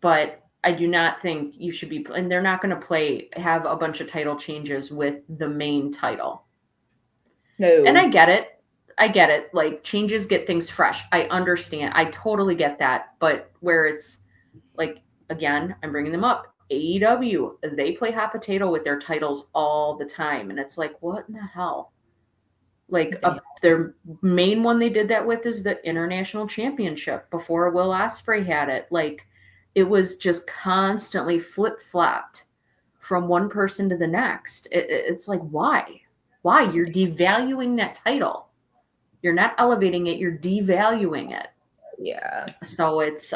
But I do not think you should be, and they're not going to have a bunch of title changes with the main title. No. And I get it. Like, changes get things fresh. I understand. I totally get that. But where it's like, again, I'm bringing them up. AEW, they play hot potato with their titles all the time. And it's like, what in the hell? Like, their main one they did that with is the International Championship before Will Ospreay had it. Like, it was just constantly flip-flopped from one person to the next. It's like, why? Why? You're devaluing that title. You're not elevating it. You're devaluing it. Yeah. So it's,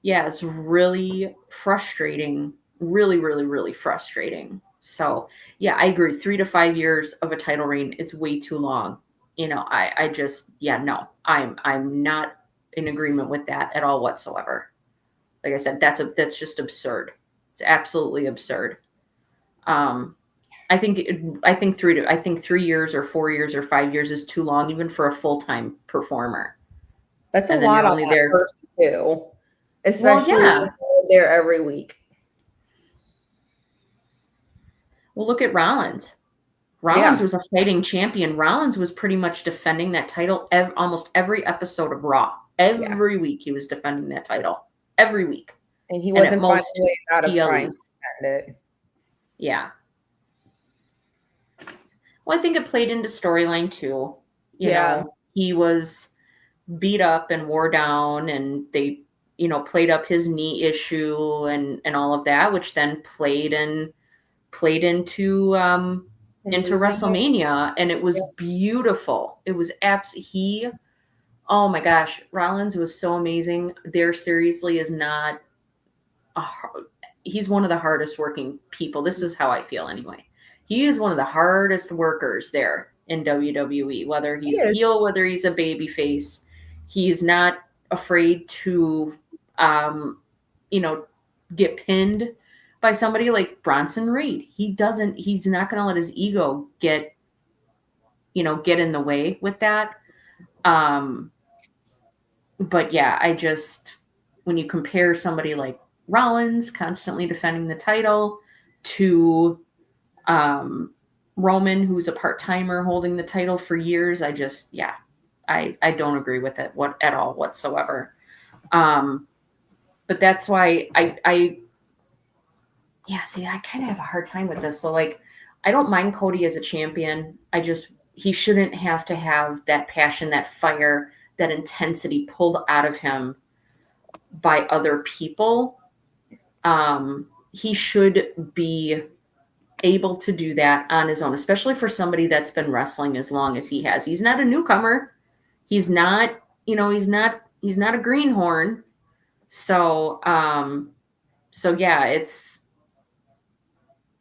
it's really frustrating. Really, really, really frustrating. So, yeah, I agree. 3 to 5 years of a title reign is way too long. I just, no, I'm not in agreement with that at all whatsoever. Like I said, that's just absurd. It's absolutely absurd. I think 3 years or 4 years or 5 years is too long, even for a full-time performer. That's a lot on that person too, especially there every week. Well, look at Rollins. Rollins was a fighting champion. Rollins was pretty much defending that title almost every episode of Raw. Every week he was defending that title. Every week. And he wasn't finding ways out of trying to defend it. Yeah. Well, I think it played into storyline too. You know, he was beat up and wore down, and they, played up his knee issue and all of that, which then played into WrestleMania, and it was beautiful. It was oh my gosh, Rollins was so amazing. There seriously is not he's one of the hardest working people. This is how I feel anyway. He is one of the hardest workers there in WWE, whether he's a heel, whether he's a baby face. He's not afraid to, get pinned by somebody like Bronson Reed. He's not going to let his ego get in the way with that. But yeah, when you compare somebody like Rollins constantly defending the title to Roman, who's a part-timer holding the title for years, I don't agree with it at all whatsoever. But that's why I kind of have a hard time with this. So, like, I don't mind Cody as a champion. He shouldn't have to have that passion, that fire, that intensity pulled out of him by other people. He should be able to do that on his own, especially for somebody that's been wrestling as long as he has. He's not a newcomer. He's not a greenhorn. So, yeah,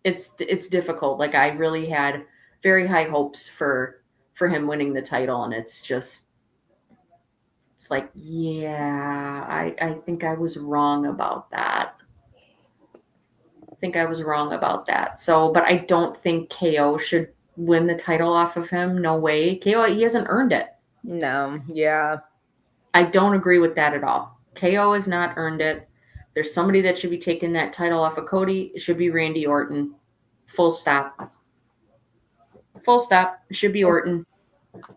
it's difficult. Like, I really had very high hopes for him winning the title, and it's like, I think I was wrong about that. So, but I don't think KO should win the title off of him. No way. KO, he hasn't earned it. No, yeah. I don't agree with that at all. KO has not earned it. There's somebody that should be taking that title off of Cody. It should be Randy Orton. Full stop. It should be Orton.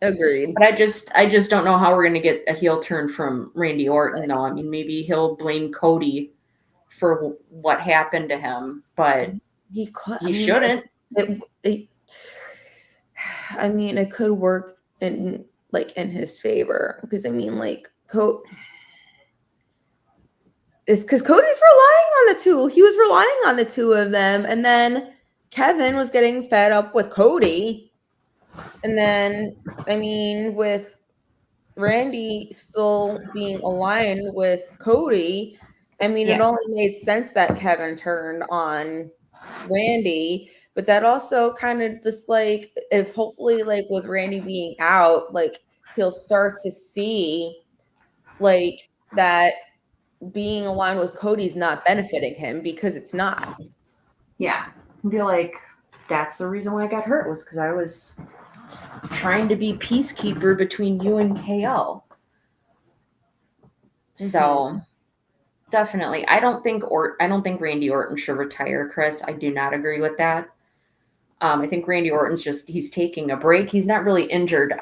Agreed. But I just don't know how we're going to get a heel turn from Randy Orton, though. I mean, maybe he'll blame Cody for what happened to him, but he shouldn't. It could work in his favor, because it's because Cody's relying on the two. He was relying on the two of them, and then Kevin was getting fed up with Cody, and then with Randy still being aligned with Cody, it only made sense that Kevin turned on Randy. But that also kind of just if hopefully with Randy being out, he'll start to see that being aligned with Cody's not benefiting him, because it's not. Yeah. and be like, that's the reason why I got hurt, was because I was trying to be peacekeeper between you and KO. So definitely, I don't think Randy Orton should retire, Chris. I do not agree with that. I think Randy Orton's he's taking a break. He's not really injured.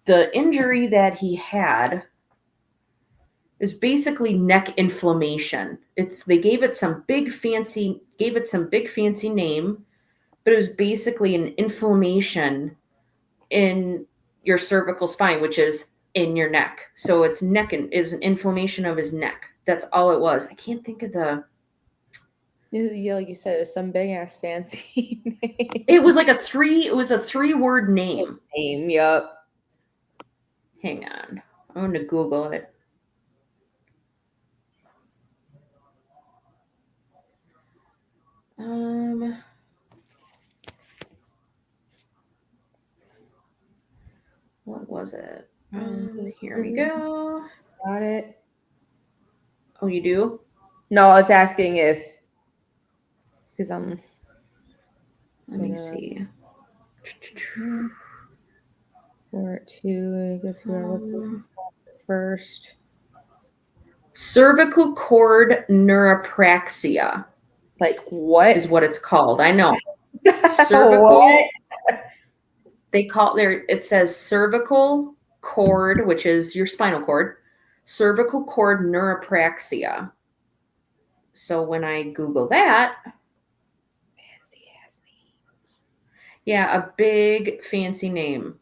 The injury that he had is basically neck inflammation. They gave it some big fancy name, but it was basically an inflammation in your cervical spine, which is in your neck. So it's neck, and it was an inflammation of his neck. That's all it was. I can't think of the. Yeah, like you said, it was some big ass fancy name. It was like a 3-word name. Yep. Hang on, I'm going to Google it. What was it? Here we go. Got it. Oh, you do? No, I was asking if, because Let me see. Part 2, I guess you are looking first. Cervical cord neuropraxia. Like what is what it's called? I know. Cervical. What? They call there. It says cervical cord, which is your spinal cord. Cervical cord neuropraxia. So when I Google that, Fancy ass names. Yeah, a big fancy name.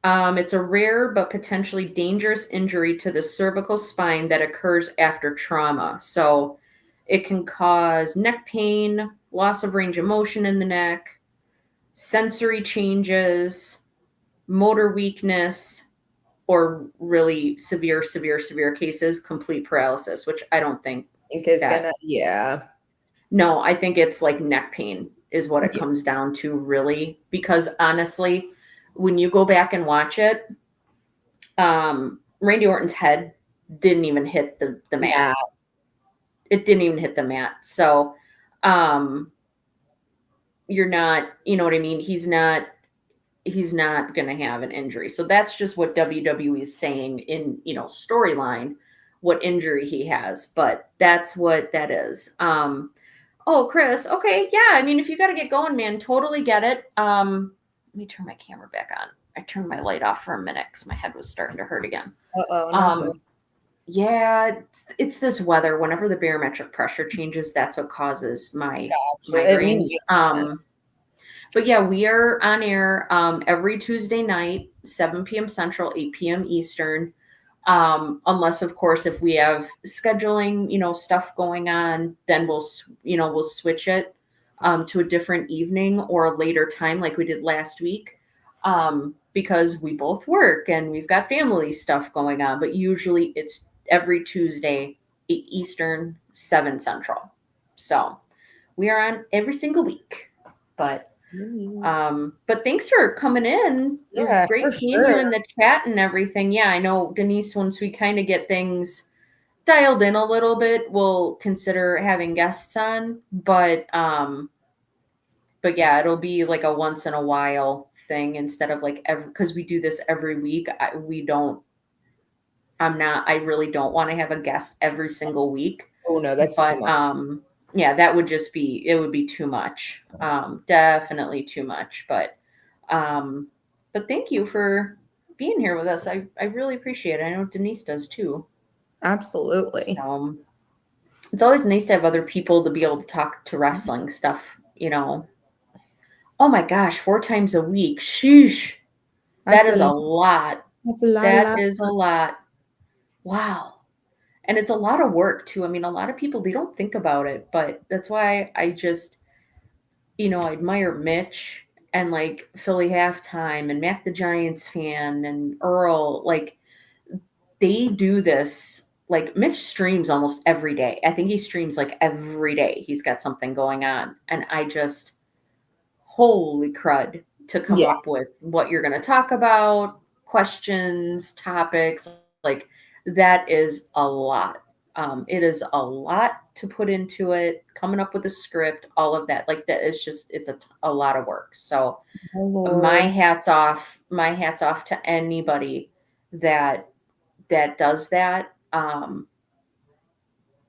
It's a rare but potentially dangerous injury to the cervical spine that occurs after trauma. So it can cause neck pain, loss of range of motion in the neck, sensory changes, motor weakness, or really severe cases, complete paralysis, which I don't think. No, I think it's like neck pain is what it comes down to, really, because honestly, when you go back and watch it, Randy Orton's head didn't even hit the mat. Yeah. It didn't even hit the mat. So you're not, you know what I mean? He's not going to have an injury. So that's just what WWE is saying in, storyline, what injury he has. But that's what that is. Oh, Chris. Okay. Yeah. I mean, if you got to get going, man, totally get it. Let me turn my camera back on. I turned my light off for a minute because my head was starting to hurt again. Yeah, it's this weather. Whenever the barometric pressure changes, that's what causes my migraines. But yeah, we are on air every Tuesday night, 7 p.m. Central, 8 p.m. Eastern. Unless, of course, if we have scheduling, stuff going on, then we'll switch it to a different evening or a later time, like we did last week, because we both work and we've got family stuff going on. But usually it's every Tuesday, 8 Eastern, 7 Central. So we are on every single week. But thanks for coming in. It was great seeing you in the chat and everything. Yeah, I know, Denise, once we kind of get things dialed in a little bit, we'll consider having guests on. But yeah, it'll be like a once in a while thing instead of like because we do this every week. I really don't want to have a guest every single week. Oh no, that's too much. Yeah, it would be too much. Definitely too much. But thank you for being here with us. I really appreciate it. I know Denise does too. Absolutely. So, it's always nice to have other people to be able to talk to wrestling stuff, Oh my gosh, 4 times a week. Sheesh. That is a lot. That's a lot. That is a lot. Wow. And it's a lot of work too. I mean, a lot of people, they don't think about it, but that's why I just, I admire Mitch and like Philly Halftime and Mac the Giants fan and Earl. Like, they do this. Like, Mitch streams almost every day. I think he streams like every day. He's got something going on. And I just, holy crud, to come up with what you're going to talk about, questions, topics. Like, that is a lot. It is a lot to put into it, coming up with a script, all of that. Like that is just it's a lot of work. So Oh Lord. my hats off to anybody that does that.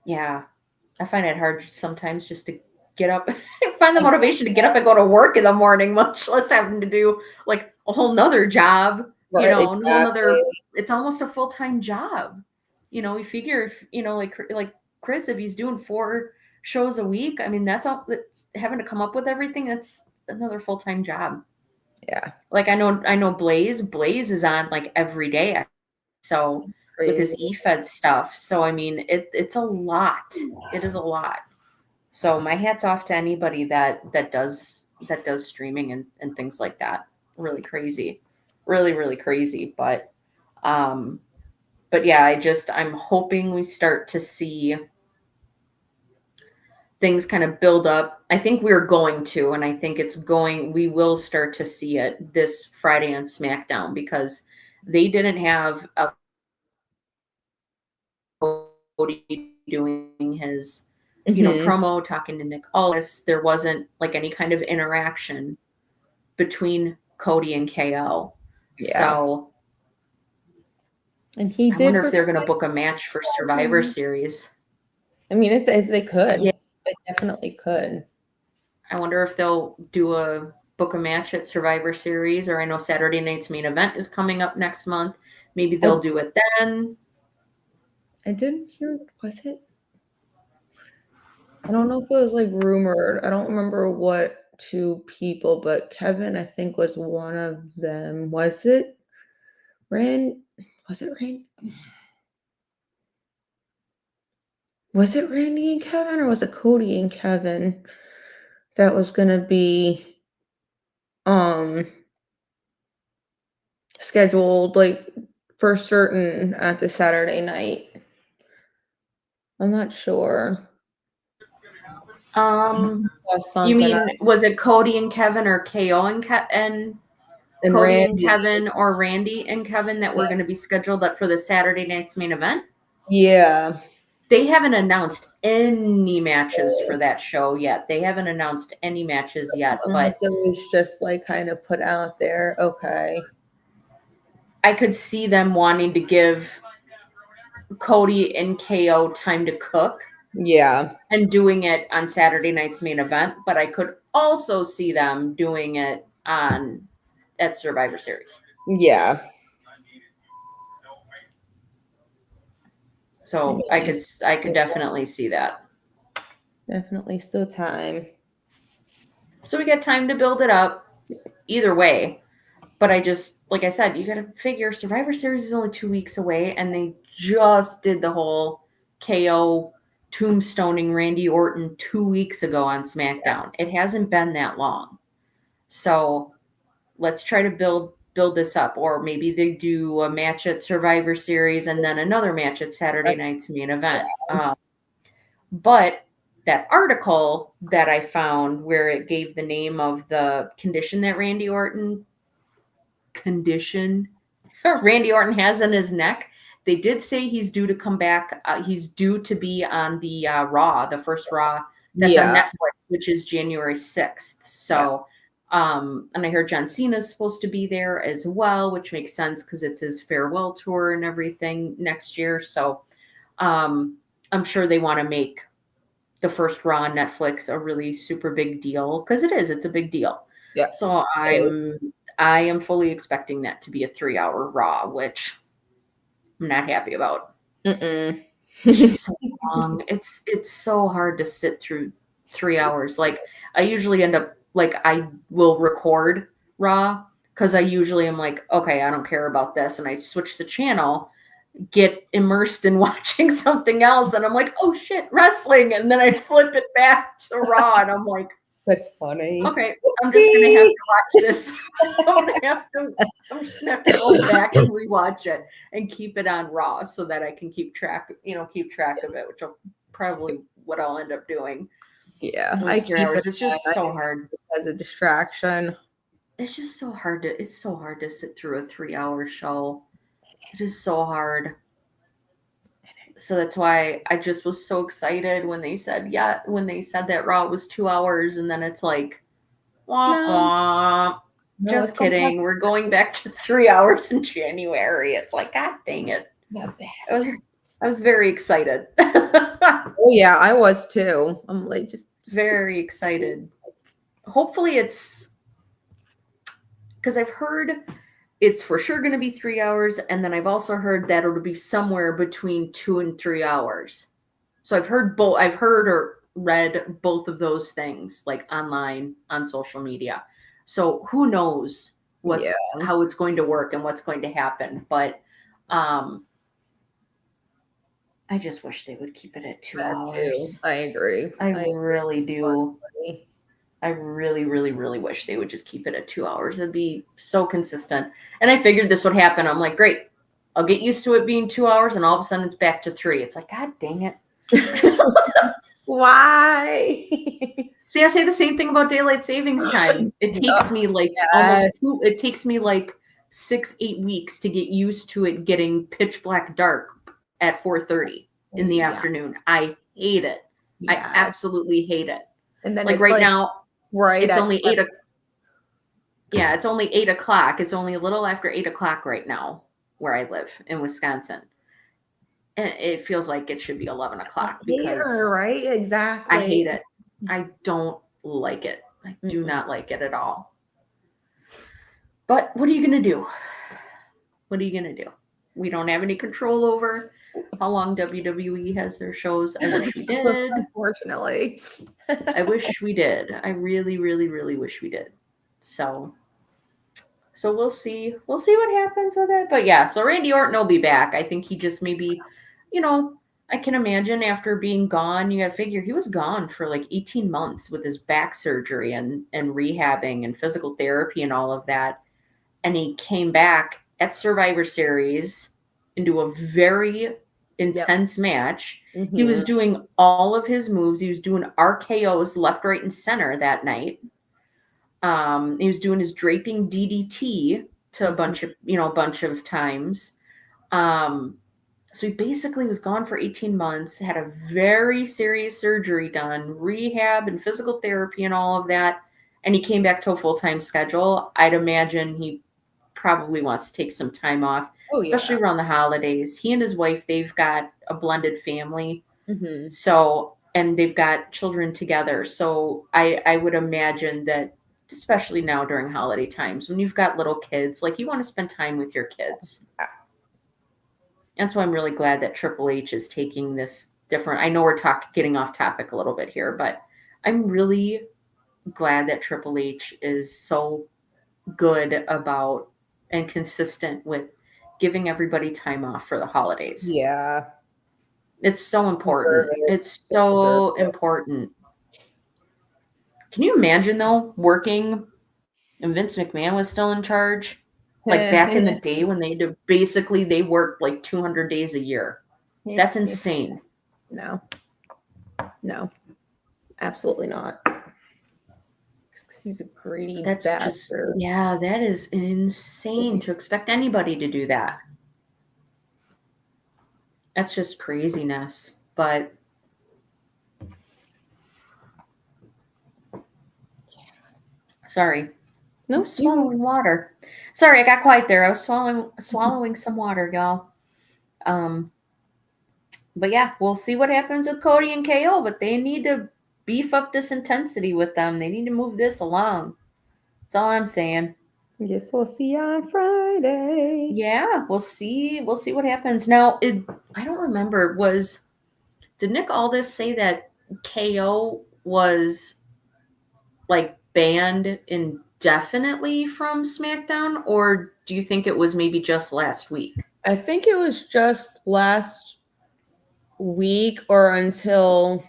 Yeah, I find it hard sometimes just to get up, find the motivation to get up and go to work in the morning, much less having to do like a whole nother job, you Right, know, a whole nother, exactly. it's almost a full-time job. You know, we figure if, like Chris, if he's doing 4 shows a week, I mean, that's having to come up with everything. That's another full-time job. Yeah, Like I know Blaze is on like every day. So with his crazy. eFed stuff. So I mean it's a lot. It is a lot. So my hat's off to anybody that does streaming and things like that. Really crazy. Really, really crazy. But yeah, I'm hoping we start to see things kind of build up. I think we're going to, and I think we will start to see it this Friday on SmackDown because they didn't have a Cody doing his, Hmm. promo, talking to Nick Aldis. There wasn't like any kind of interaction between Cody and KO. Yeah, So and he I did wonder if they're going to request book a match for Survivor present. Series. I mean, if they Yeah, could, they definitely could. I wonder if they'll book a match at Survivor Series, or I know Saturday night's main event is coming up next month. Maybe I they'll do it then. I didn't hear. Was it? I don't know if it was like rumored. I don't remember what two people, but Kevin, I think, was one of them. Was it Rand? Was it Rand? Was it Randy and Kevin, or was it Cody and Kevin that was gonna be um scheduled like for certain at the Saturday night? I'm not sure. Um, Saw you something mean was it Cody and Kevin or KO and and Cody and Randy. Kevin or Randy and Kevin that were going to be scheduled up for the Saturday night's main event? Yeah. They haven't announced any matches for that show yet. They haven't announced any matches yet, but Unless it was just like kind of put out there. Okay. I could see them wanting to give Cody and KO time to cook Yeah. and doing it on Saturday night's main event, but I could also see them doing it on at Survivor Series. Yeah. I So mean, I could definitely see that. definitely still time. So we got time to build it up either way. But like I said, you got to figure Survivor Series is only 2 weeks away, and they just did the whole KO tombstoning Randy Orton 2 weeks ago on SmackDown. It hasn't been that long. So let's try to build this up. Or maybe they do a match at Survivor Series and then another match at Saturday night's main event. But that article that I found where it gave the name of the condition that Randy Orton has in his neck, they did say he's due to come back. He's due to be on the Raw, the first Raw that's on Yeah. Netflix, which is January 6th. Yeah. So, and I heard John Cena is supposed to be there as well, which makes sense because it's his farewell tour and everything next year. So, I'm sure they want to make the first Raw on Netflix a really super big deal because it's a big deal. Yeah. So It is. I am fully expecting that to be a 3-hour Raw, which I'm not happy about. Mm-mm. It's just so long. It's so hard to sit through 3 hours. Like I usually end up like I will record Raw because I usually am like, okay, I don't care about this, and I switch the channel, get immersed in watching something else, and I'm like, oh shit, wrestling, and then I flip it back to Raw, and I'm like, That's funny. okay, I'm just gonna have to watch this. I'm just gonna have to go back and rewatch it and keep it on Raw so that I can keep track of it, which will probably what I'll end up doing. Yeah, I Those three keep it hours. It's just on. I so just hard. as a distraction. It's just so hard to sit through a 3-hour show. It is so hard. So that's why I just was so excited when they said that Raw was 2 hours, and then it's like, wah, No, wah. no, it's Just going back kidding. We're going back to 3 hours in January. It's like, God dang it. the I was, bastards. I was very excited. Oh yeah, I was too. I'm like just Very excited. Hopefully it's because I've heard it's for sure going to be 3 hours, and then I've also heard that it'll be somewhere between 2 and 3 hours. So I've heard or read both of those things like online on social media. So who knows yeah, how it's going to work and what's going to happen. But um I just wish they would keep it at two that too. hours. I agree. I I really do. agree. I really, really, really wish they would just keep it at 2 hours. It'd be so consistent. And I figured this would happen. I'm like, great. I'll get used to it being 2 hours, and all of a sudden it's back to 3. It's like, God dang it. Why? See, I say the same thing about daylight savings time. It takes me like it takes me like 6-8 weeks to get used to it getting pitch black dark at 4:30 in the afternoon. I hate it. I Yes. absolutely hate it. And then Like it's right like now, right it's at only 7. yeah, it's only 8 o'clock. It's only a little after 8 o'clock right now where I live in Wisconsin. And it feels like it should be 11 o'clock Later, because right? Exactly. I hate it. I don't like it. I do Mm-mm. not like it at all. But what are you going to do? What are you going to do? We don't have any control over how long WWE has their shows. I wish we did. Unfortunately. I wish we did. I really, really, really wish we did. So we'll see. We'll see what happens with it. But yeah, so Randy Orton will be back. I think he just maybe, I can imagine after being gone, you got to figure he was gone for like 18 months with his back surgery and rehabbing and physical therapy and all of that. And he came back at Survivor Series into a very intense match. He was doing all of his moves. He was doing RKOs left, right, and center that night. He was doing his draping DDT to a bunch of times. So he basically was gone for 18 months, had a very serious surgery done, rehab and physical therapy and all of that. And he came back to a full-time schedule. I'd imagine he probably wants to take some time off, especially around the holidays. He and his wife, they've got a blended family. Mm-hmm. So, and they've got children together. So I would imagine that, especially now during holiday times, when you've got little kids, like you want to spend time with your kids. And so I'm really glad that Triple H is taking this different. I know we're getting off topic a little bit here, but I'm really glad that Triple H is so good about and consistent with giving everybody time off for the holidays. Yeah. It's so important. It's so important. Can you imagine though working and Vince McMahon was still in charge? Like back in the day when they worked like 200 days a year. That's insane. No, absolutely not. He's a greedy bastard. That is insane to expect anybody to do that. That's just craziness. But sorry. No, swallowing water. Sorry, I got quiet there. I was swallowing some water, y'all. But yeah, we'll see what happens with Cody and KO, but they need to beef up this intensity with them. They need to move this along. That's all I'm saying. Yes, we'll see you on Friday. Yeah, we'll see what happens. Now, I don't remember, did Nick Aldis say that KO was like banned indefinitely from SmackDown, or do you think it was maybe just last week? I think it was just last week or until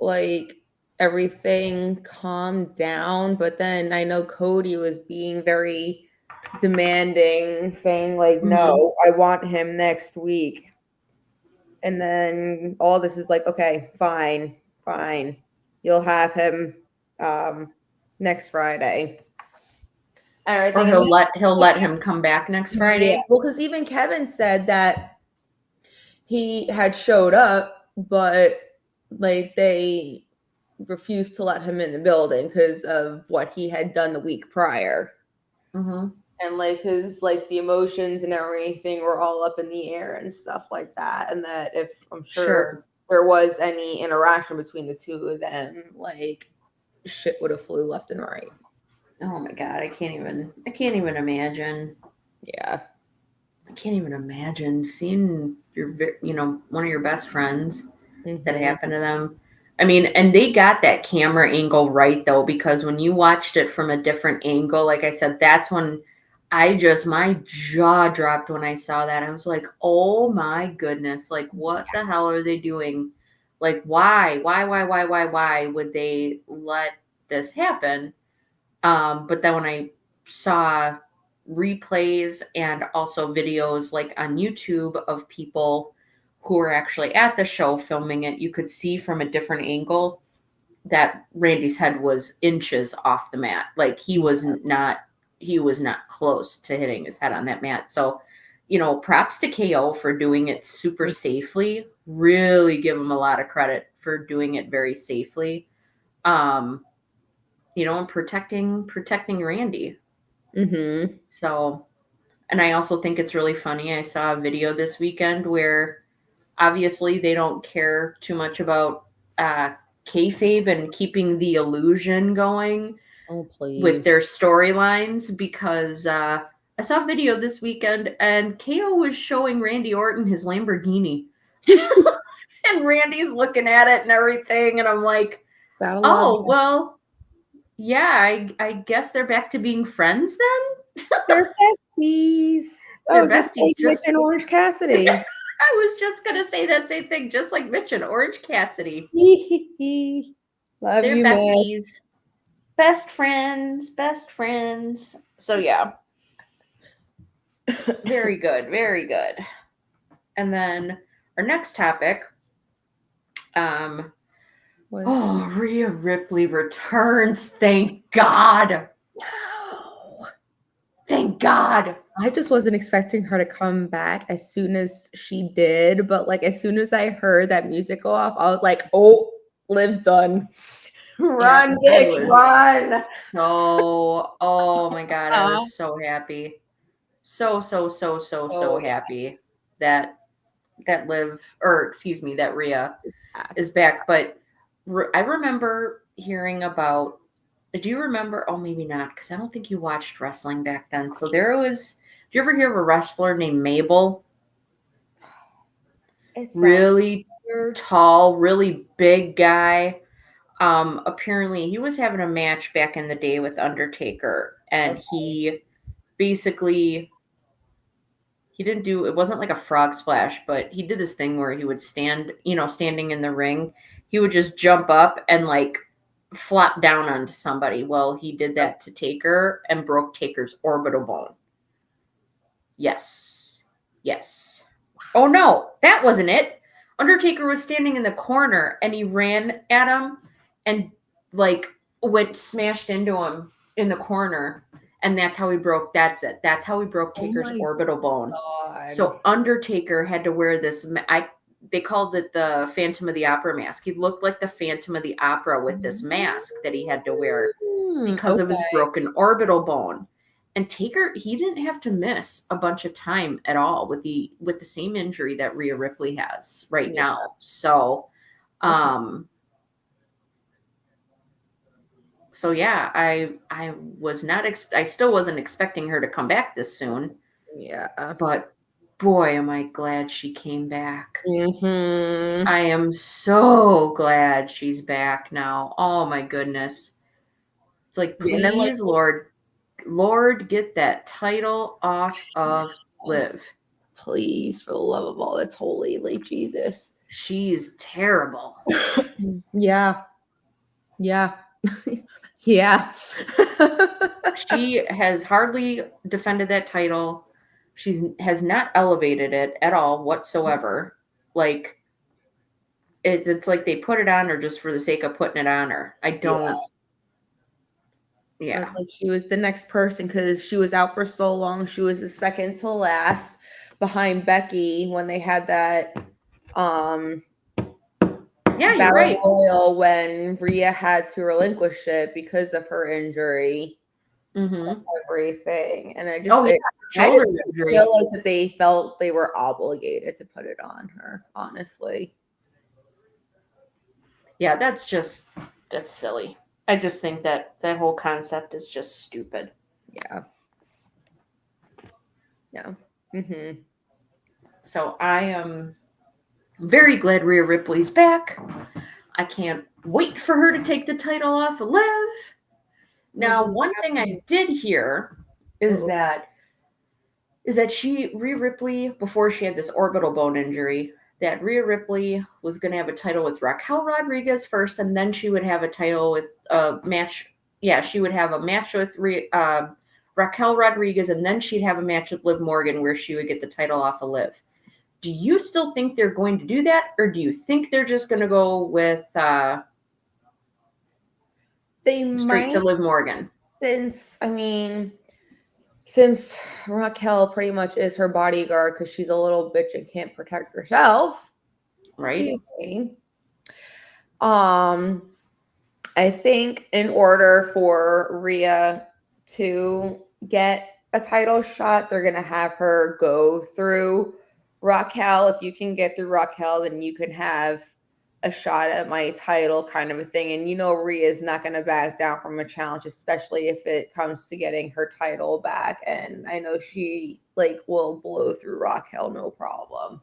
like everything calmed down. But then I know Cody was being very demanding, saying like, no, I want him next week. And then all this is like, okay, fine. You'll have him next Friday. Or he'll let him come back next Friday. Yeah. Well, because even Kevin said that he had showed up, but like they refused to let him in the building because of what he had done the week prior. Mm-hmm. And like his like the emotions and everything were all up in the air and stuff like that. And that if I'm sure there was any interaction between the two of them, like shit would have flew left and right. Oh my god, I can't even imagine. Yeah. I can't even imagine seeing one of your best friends that Mhm. happened to them. I mean, and they got that camera angle right though, because when you watched it from a different angle, like I said, that's when my jaw dropped when I saw that. I was like, oh my goodness, like what the hell are they doing? Like why would they let this happen? But then when I saw replays and also videos like on YouTube of people who were actually at the show filming it, you could see from a different angle that Randy's head was inches off the mat. Like he was not close to hitting his head on that mat. So, props to KO for doing it super safely. Really give him a lot of credit for doing it very safely. And protecting Randy. Mhm. So, and I also think it's really funny. I saw a video this weekend where obviously they don't care too much about kayfabe and keeping the illusion going Oh with please. their storylines because I saw a video this weekend and KO was showing Randy Orton his Lamborghini. And Randy's looking at it and everything. And I'm like, Gotta love oh, you. well, yeah, I guess they're back to being friends then. They're besties. They're Oh, just besties. like Mitch Just and Orange Cassidy. I was just gonna say that same thing, just like Mitch and Orange Cassidy. Love They're you, man. besties. Best friends, best friends. So yeah, very good, very good. And then our next topic, um, Rhea Ripley returns. Thank God. Thank God. I just wasn't expecting her to come back as soon as she did, but like as soon as I heard that music go off, I was like, "Oh, Liv's done. Run, I bitch, was run!" oh my God, I was so happy. So Oh yeah, happy that that Rhea it's back. is back. But I remember hearing about. Do you remember? Oh, maybe not, because I don't think you watched wrestling back then. So there was. Do you ever hear of a wrestler named Mabel? It sounds Really weird. tall, really big guy. Apparently he was having a match back in the day with Undertaker, and he basically it wasn't like a frog splash, but he did this thing where he would standing in the ring, he would just jump up and like flop down onto somebody. Well, he did that to Taker and broke Taker's orbital bone. Yes. Yes. Oh no, that wasn't it. Undertaker was standing in the corner and he ran at him and like went smashed into him in the corner. And that's how he broke. That's it. That's how he broke Oh Taker's my orbital bone. god. So Undertaker had to wear this. They called it the Phantom of the Opera mask. He looked like the Phantom of the Opera with this mask that he had to wear because of his Okay. broken orbital bone. And Taker, he didn't have to miss a bunch of time at all with the same injury that Rhea Ripley has right Yeah. now. So, Okay. so yeah, I was not I still wasn't expecting her to come back this soon, Yeah. but boy, am I glad she came back. Mm-hmm. I am so glad she's back now. Oh my goodness. It's like, And then like please, Lord, get that title off of Liv. please, for the love of all that's holy, like Jesus. She's terrible. Yeah. Yeah. Yeah. She has hardly defended that title. She has not elevated it at all whatsoever. Like it's like they put it on her just for the sake of putting it on her. I don't. I Yeah. was like, she was the next person because she was out for so long. She was the second to last behind Becky when they had that Yeah, you're Battle right. Royal when Rhea had to relinquish it because of her injury, Mm-hmm. everything. And Oh, yeah, I shoulder just injury. feel like that they felt they were obligated to put it on her, honestly. Yeah, that's silly. I just think that that whole concept is just stupid. Yeah. No. Mm-hmm. So I am very glad Rhea Ripley's back. I can't wait for her to take the title off of Liv. Now, one thing I did hear is that Rhea Ripley, before she had this orbital bone injury, that Rhea Ripley was going to have a title with Raquel Rodriguez first, and then she would have a title with a match. Yeah, she would have a match with Raquel Rodriguez, and then she'd have a match with Liv Morgan where she would get the title off of Liv. Do you still think they're going to do that, or do you think they're just going to go with They straight to might, Liv Morgan? since Raquel pretty much is her bodyguard because she's a little bitch and can't protect herself. Right? Excuse me. I think in order for Rhea to get a title shot, they're gonna have her go through Raquel. If you can get through Raquel, then you can have a shot at my title, kind of a thing. And you know, Rhea is not gonna back down from a challenge, especially if it comes to getting her title back. And I know she will blow through Raquel, no problem.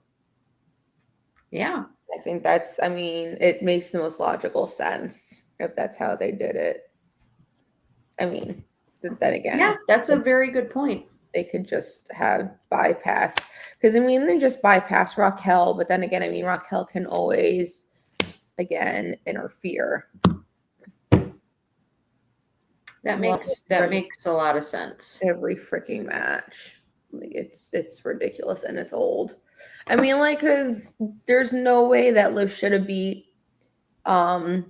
Yeah. I think it makes the most logical sense if that's how they did it. I mean, then again, Yeah, that's a very good point. they could just have bypass because they just bypass Raquel, but then again, Raquel can always again interfere. That makes a lot of sense. Every freaking match, it's ridiculous and it's old. Because there's no way that Liv should have beat Nia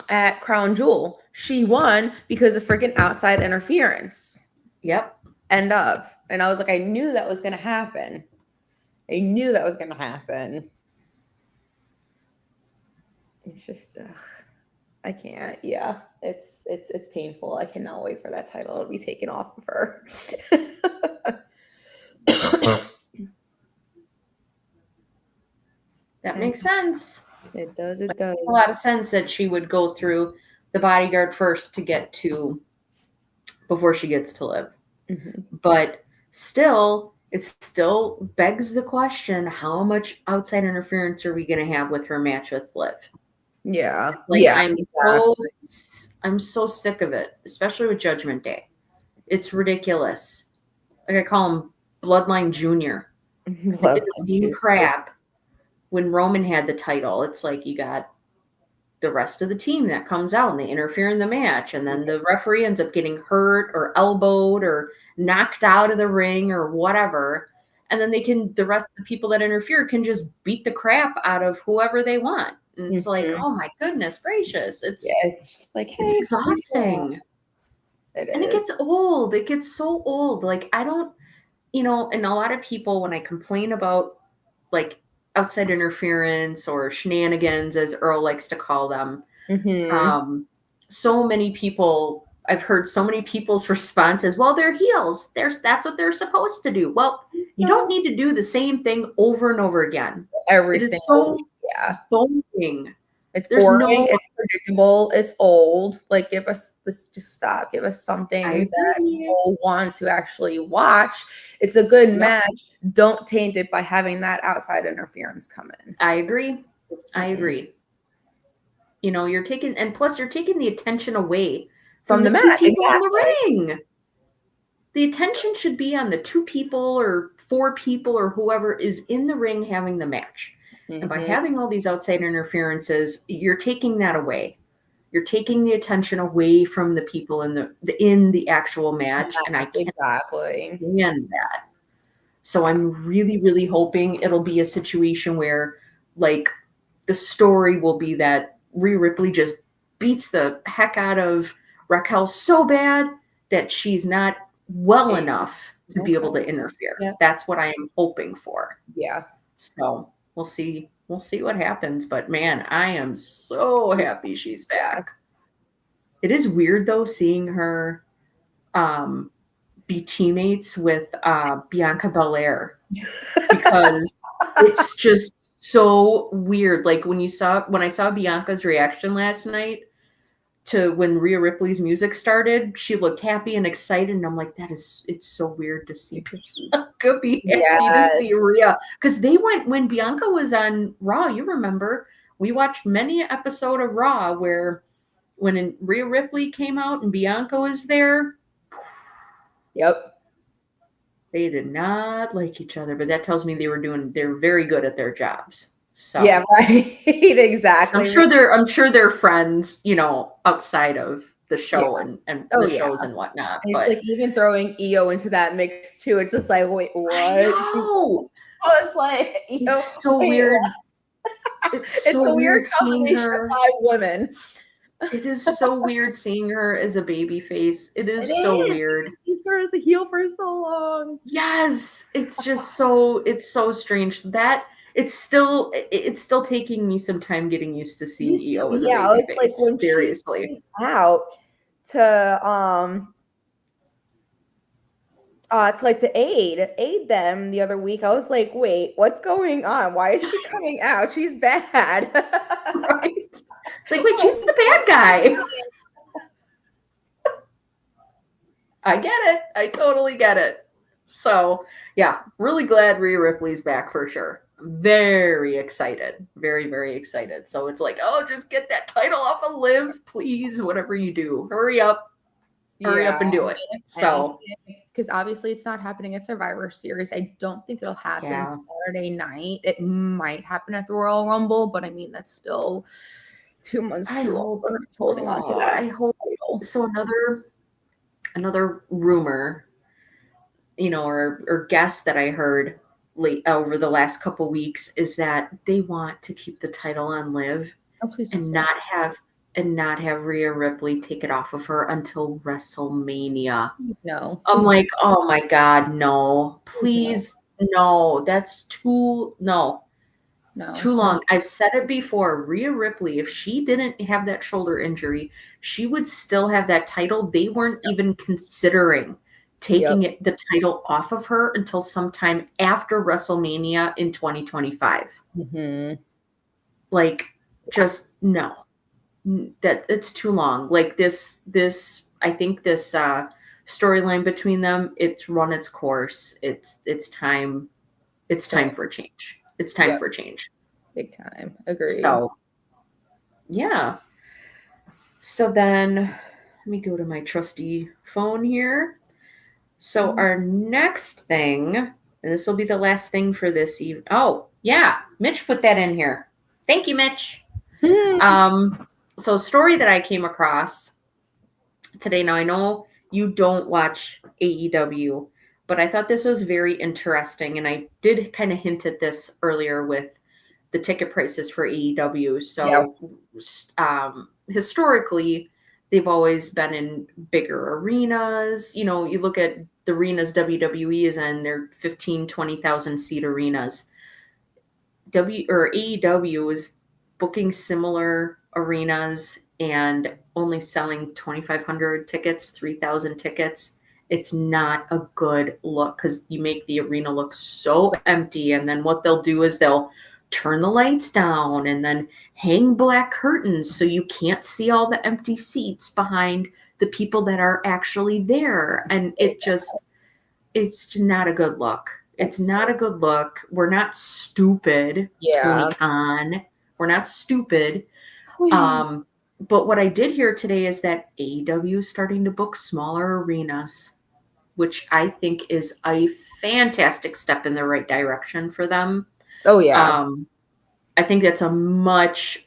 at Crown Jewel. She won because of freaking outside interference. Yep. And I was like, I knew that was gonna happen. It's just I can't. Yeah, it's painful. I cannot wait for that title to be taken off of her. That makes sense. It does. It does. A lot of sense that she would go through the bodyguard first to get to before she gets to Liv. Mm-hmm. But it still begs the question: how much outside interference are we going to have with her match with Liv? Yeah. I'm so sick of it, especially with Judgment Day. It's ridiculous. Like I call him Bloodline Junior. It's the same crap. When Roman had the title, it's like you got the rest of the team that comes out and they interfere in the match, and then the referee ends up getting hurt or elbowed or knocked out of the ring or whatever, and then the rest of the people that interfere can just beat the crap out of whoever they want. And it's like, oh my goodness gracious, it's just like, hey, it's exhausting. And it gets old. It gets so old. Like I don't, and a lot of people, when I complain about like outside interference or shenanigans, as Earl likes to call them, so many people, I've heard so many people's responses, well, they're heels. That's what they're supposed to do. Well, you don't need to do the same thing over and over again. It is so boring. It's boring. It's predictable. It's old. Like, give us this. Just stop. Give us something that people want to actually watch. It's a good match. Don't taint it by having that outside interference come in. I agree. You're taking the attention away from the match. People in the ring. The attention should be on the 2 people or 4 people or whoever is in the ring having the match. And by having all these outside interferences, you're taking that away. You're taking the attention away from the people in the actual match, and I can't stand that. So I'm really, really hoping it'll be a situation where, like, the story will be that Rhea Ripley just beats the heck out of Raquel so bad that she's not well enough to be able to interfere. That's what I am hoping for. Yeah. So we'll see. We'll see what happens. But man, I am so happy she's back. It is weird though seeing her um, be teammates with Bianca Belair because it's just so weird. Like when I saw Bianca's reaction last night to when Rhea Ripley's music started, she looked happy and excited, and I'm like, it's so weird to see Bianca be happy to see Rhea because they went when Bianca was on Raw. You remember we watched many an episode of Raw where when Rhea Ripley came out and Bianca was there. Yep. They did not like each other, but that tells me they're very good at their jobs. So yeah, right. Exactly. I'm sure they're friends, outside of the show and the shows and whatnot. And it's like even throwing Io into that mix too. It's just like, wait, what? I know. I was like, Io, it's so weird. It's so weird seeing her. 5 women. It is so weird seeing her as a baby face. It is so weird. Seeing her as a heel for so long. Yes, it's just it's so strange that it's still taking me some time getting used to seeing Io as a baby face. Like seriously. Out to to aid them the other week. I was like, wait, what's going on? Why is she coming out? She's bad. Right. It's like, wait, she's the bad guy. I get it. I totally get it. So, yeah, really glad Rhea Ripley's back for sure. Very excited. Very, very excited. So it's like, oh, just get that title off of Liv, please. Whatever you do. Hurry up. Hurry up and do it. So, because obviously it's not happening at Survivor Series. I don't think it'll happen Saturday night. It might happen at the Royal Rumble, but I mean, that's still 2 months too long for holding on to that. I hope so. Another rumor, or guess that I heard late over the last couple weeks is that they want to keep the title on Liv and not have Rhea Ripley take it off of her until WrestleMania. Please no. I'm like, oh my God, no. Please no. That's too long. I've said it before. Rhea Ripley, if she didn't have that shoulder injury, she would still have that title. They weren't even considering taking the title off of her until sometime after WrestleMania in 2025. Mm-hmm. Like, just no. That it's too long. Like this I think this storyline between them, it's run its course. It's time for a change. It's time for change. Big time. Agreed. So, yeah. So then, let me go to my trusty phone here. So our next thing, and this will be the last thing for this evening. Oh, yeah. Mitch put that in here. Thank you, Mitch. So a story that I came across today. Now, I know you don't watch AEW, but I thought this was very interesting, and I did kind of hint at this earlier with the ticket prices for AEW. So historically, they've always been in bigger arenas. You look at the arenas WWE is in, they're 15, 20,000 seat arenas. AEW is booking similar arenas and only selling 2,500 tickets, 3,000 tickets. It's not a good look because you make the arena look so empty. And then what they'll do is they'll turn the lights down and then hang black curtains so you can't see all the empty seats behind the people that are actually there. And it's not a good look. It's not a good look. We're not stupid, Tony Khan. We're not stupid. But what I did hear today is that AEW is starting to book smaller arenas, which I think is a fantastic step in the right direction for them. Oh, yeah. I think it's a much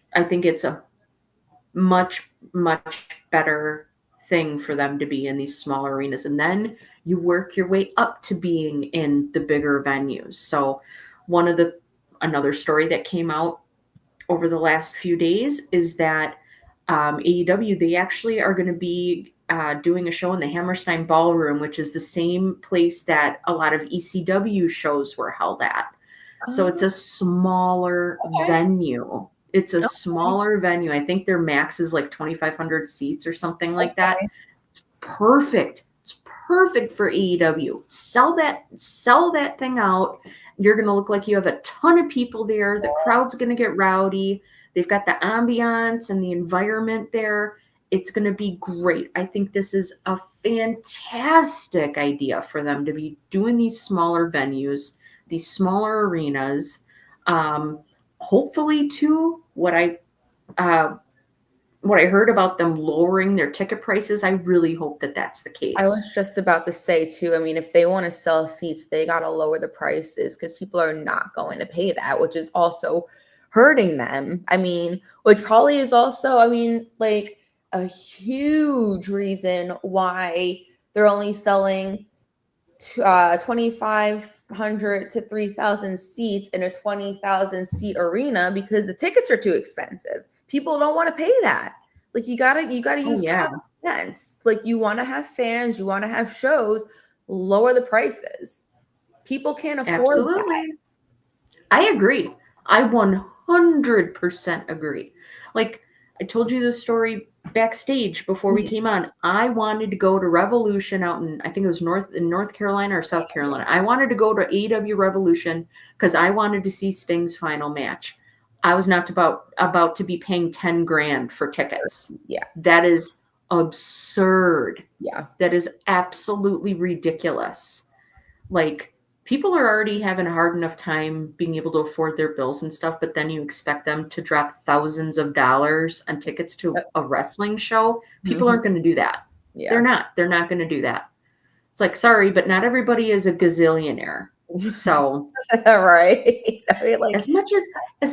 better thing for them to be in these smaller arenas. And then you work your way up to being in the bigger venues. So another story that came out over the last few days is that AEW, they actually are going to be doing a show in the Hammerstein Ballroom, which is the same place that a lot of ECW shows were held at. So it's a smaller Okay. venue. It's a Okay. smaller venue. I think their max is like 2,500 seats or something like that. Okay. Perfect. It's perfect for AEW. Sell that thing out. You're going to look like you have a ton of people there. The crowd's going to get rowdy. They've got the ambiance and the environment there. It's going to be great. I think this is a fantastic idea for them to be doing these smaller venues, these smaller arenas. Hopefully, too, what I heard about them lowering their ticket prices, I really hope that that's the I was case. just about to say too, I mean, if they want to sell seats, they got to lower the prices because people are not going to pay that, which is also hurting them. I mean, which probably is also, I mean, like a huge reason why they're only selling 2,500 to 3,000 seats in a 20,000 seat arena because the tickets are too expensive. People don't want to pay that. Like you gotta Oh use yeah, common sense. Like you want to have fans, you want to have shows, lower the prices. People can't afford that. absolutely. I agree. I 100% agree. Like I told you the story backstage before we Mhm. came on. I wanted to go to Revolution out in, I think it was North Carolina or South Carolina. I wanted to go to AEW Revolution because I wanted to see Sting's final match. I was not about to be paying 10 grand for tickets. Yeah, That is absurd. yeah, That is absolutely ridiculous. Like people are already having a hard enough time being able to afford their bills and stuff, but then you expect them to drop thousands of dollars on tickets to a wrestling show. People Mhm. aren't going to do that. Yeah. They're not going to do that. It's like, sorry, but not everybody is a gazillionaire. So Right. I mean, like, as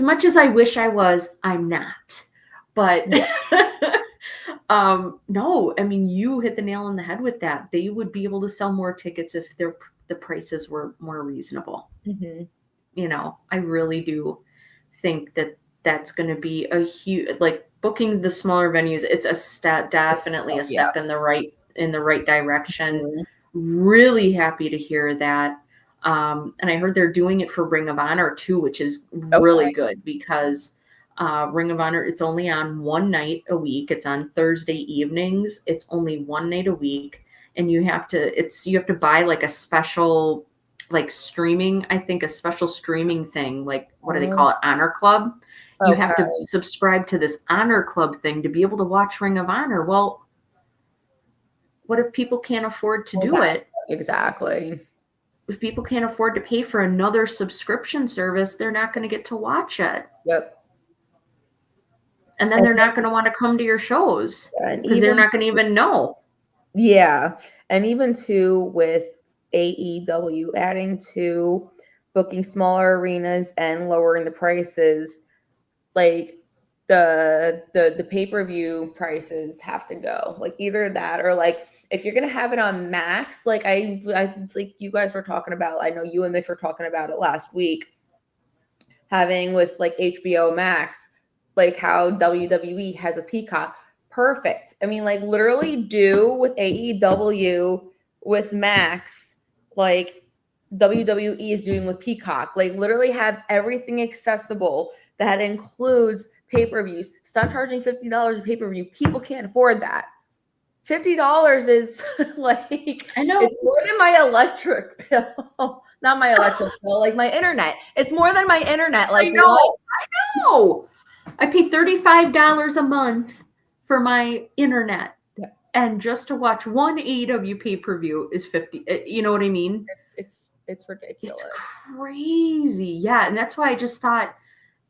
much as I wish I was, I'm not. But yeah. no, I mean you hit the nail on the head with that. They would be able to sell more tickets if the prices were more reasonable. Mhm. I really do think that that's going to be a huge, like booking the smaller venues. It's a step, definitely a Yeah. step in the right direction. Mhm. Really happy to hear that. And I heard they're doing it for Ring of Honor too, which is really Okay. good because Ring of Honor, it's only on one night a week. It's on Thursday evenings. It's only one night a week, and you have to buy like a special like streaming, I think a special streaming thing, like what do they Oh, call it? Honor Club. You have to okay. subscribe to this Honor Club thing to be able to watch Ring of Honor. Well, what if people can't afford to Well, do that it? exactly. If people can't afford to pay for another subscription service, they're not going to get to watch it. Yep. And then And they're not going to want to come to your shows and because they're even not going to even know. yeah, and even too with AEW adding to booking smaller arenas and lowering the prices, like the pay-per-view prices have to go. Like either that or like if you're gonna have it on Max, like I like you guys were talking about, I know you and Mitch were talking about it last week, having with like HBO Max, like how WWE has a Peacock. Perfect. I mean, like literally do with AEW with Max, like WWE is doing with Peacock. Like literally have everything accessible that includes pay-per-views. Stop charging $50 a pay-per-view. People can't afford that. $50 is like I know. it's more than my electric bill. Not my electric bill, like my internet. It's more than my internet. I Like what? know. I know. I pay $35 a month for my internet. Yeah. And just to watch one AEW pay-per-view is 50. You know what I mean? It's It's ridiculous. crazy. Yeah, and that's why I just thought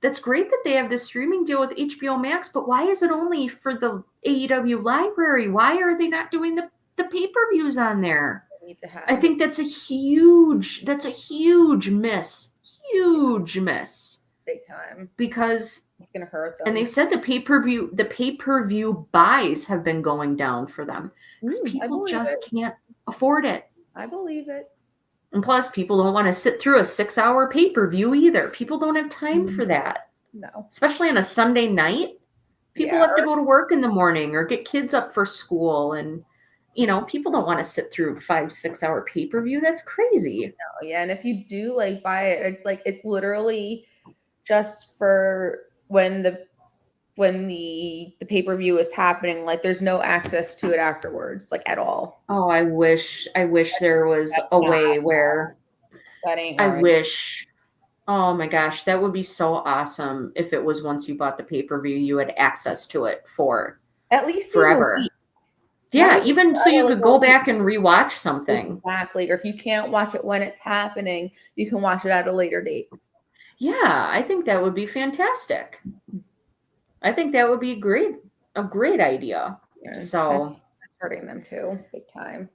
that's great that they have this streaming deal with HBO Max, but why is it only for the AEW library? Why are they not doing the pay-per-views on there? They need to I have think that's a huge miss. Huge miss. big time. Because It's gonna hurt and them. they've said the pay-per-view buys have been going down for them because I people believe just it. can't afford it. I believe it. And plus, people don't want to sit through a 6-hour pay-per-view either. People don't have time for that, No. especially on a Sunday night. People Yeah. have to go to work in the morning or get kids up for school, and people don't want to sit through 5-6 hour pay-per-view. That's crazy. Oh, yeah, and if you do like buy it, it's literally just for when the pay-per-view is happening. Like there's no access to it afterwards, like at all. Oh, I wish there was a way where That ain't I right. wish. Oh my gosh, that would be so awesome if it was once you bought the pay-per-view, you had access to it for at least forever. Yeah, even so you could go back and rewatch something. Exactly. Or if you can't watch it when it's happening, you can watch it at a later date. Yeah, I think that would be fantastic. I think that would be a great idea. Yeah, so that's hurting them too, big time.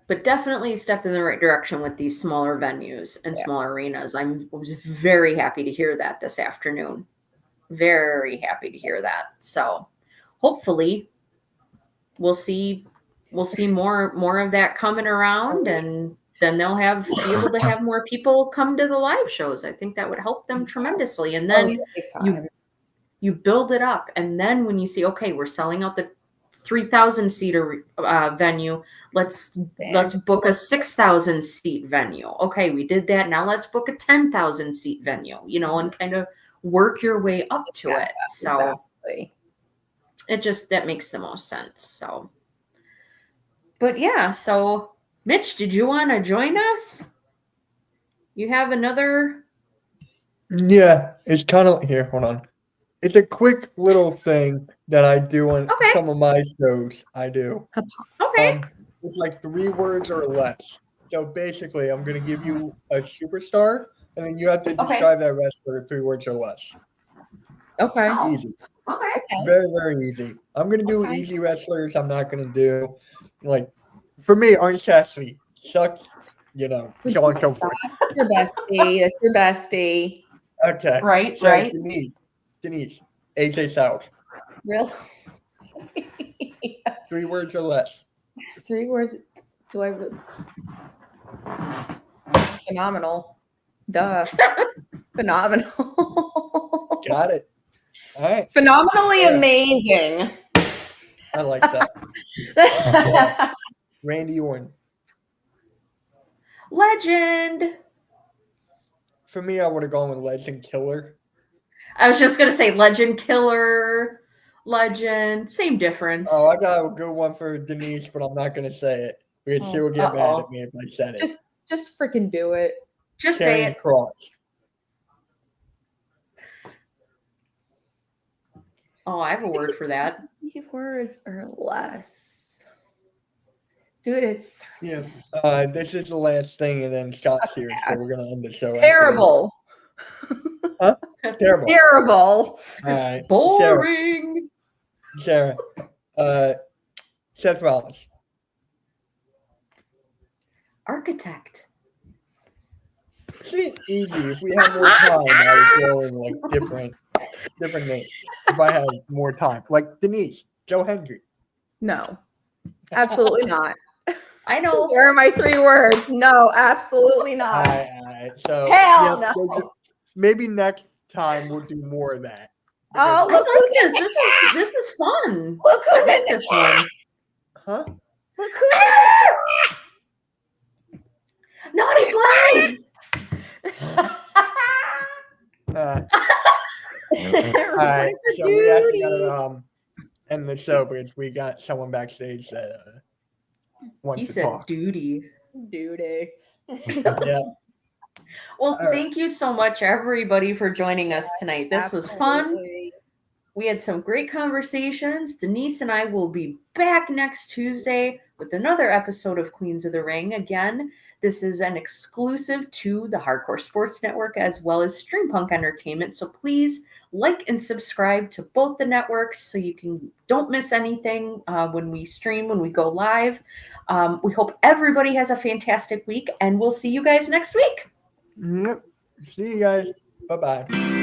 But definitely a step in the right direction with these smaller venues and smaller arenas. I was very happy to hear that this afternoon. Very happy to hear that. So hopefully we'll see more of that coming around, and then they'll be able to have more people come to the live shows. I think that would help them tremendously. And then you build it up, and then when you see, okay, we're selling out the 3,000 seater venue, let's book a 6,000 seat venue. Okay, we did that. Now let's book a 10,000 seat venue, and kind of work your way up to it. So that makes the most sense. So, but yeah, so Mitch, did you want to join us? You have another? Yeah, it's kind of here. Hold on. It's a quick little thing that I do on some of my shows. I do. Okay. It's like 3 words or less. So basically, I'm going to give you a superstar, and then you have to describe that wrestler in 3 words or less. Okay. Easy. Okay. Very, very easy. I'm going to do easy wrestlers. I'm not going to do, for me, Orange Cassidy sucks, so on and so forth. That's your bestie. That's your bestie. Okay. Right, so right. Denise, AJ Styles. Really? 3 words or less. 3 words. Phenomenal. Duh. Phenomenal. Got it. All right. Phenomenally amazing. I like that. Randy Orton. Legend. For me, I would have gone with Legend Killer. I was just going to say Legend Killer, Legend, same difference. Oh, I got a good one for Denise, but I'm not going to say it because she will get mad at me if I said it. Just freaking do it. Just Karen say it. Cross. Oh, I have a word for that. 3 words or less. Dude, it's... Yeah. This is the last thing, and then Scott's here, so we're going to end the show. Terrible. Huh? Terrible. Terrible. All right. Boring. Sarah. Seth Rollins. Architect. It's easy. If we had more time, I would go in different names. If I had more time, like Denise, Joe Hendry. No, absolutely not. I know. There are my 3 words. No, absolutely not. All right. So hell no. Maybe next time we'll do more of that. Oh, look who's in this is fun. Look who's in this one. Huh? Look who's in Naughty Blaze. All right. So we actually got to end the show because we got someone backstage that wants to talk. Duty. Yeah. Well, thank you so much, everybody, for joining us tonight. This was fun. We had some great conversations. Denise and I will be back next Tuesday with another episode of Queens of the Ring. Again, this is an exclusive to the Hardcore Sports Network as well as Stream Punk Entertainment. So please like and subscribe to both the networks so you don't miss anything when we stream, when we go live. We hope everybody has a fantastic week, and we'll see you guys next week. Yep. See you guys. Bye-bye.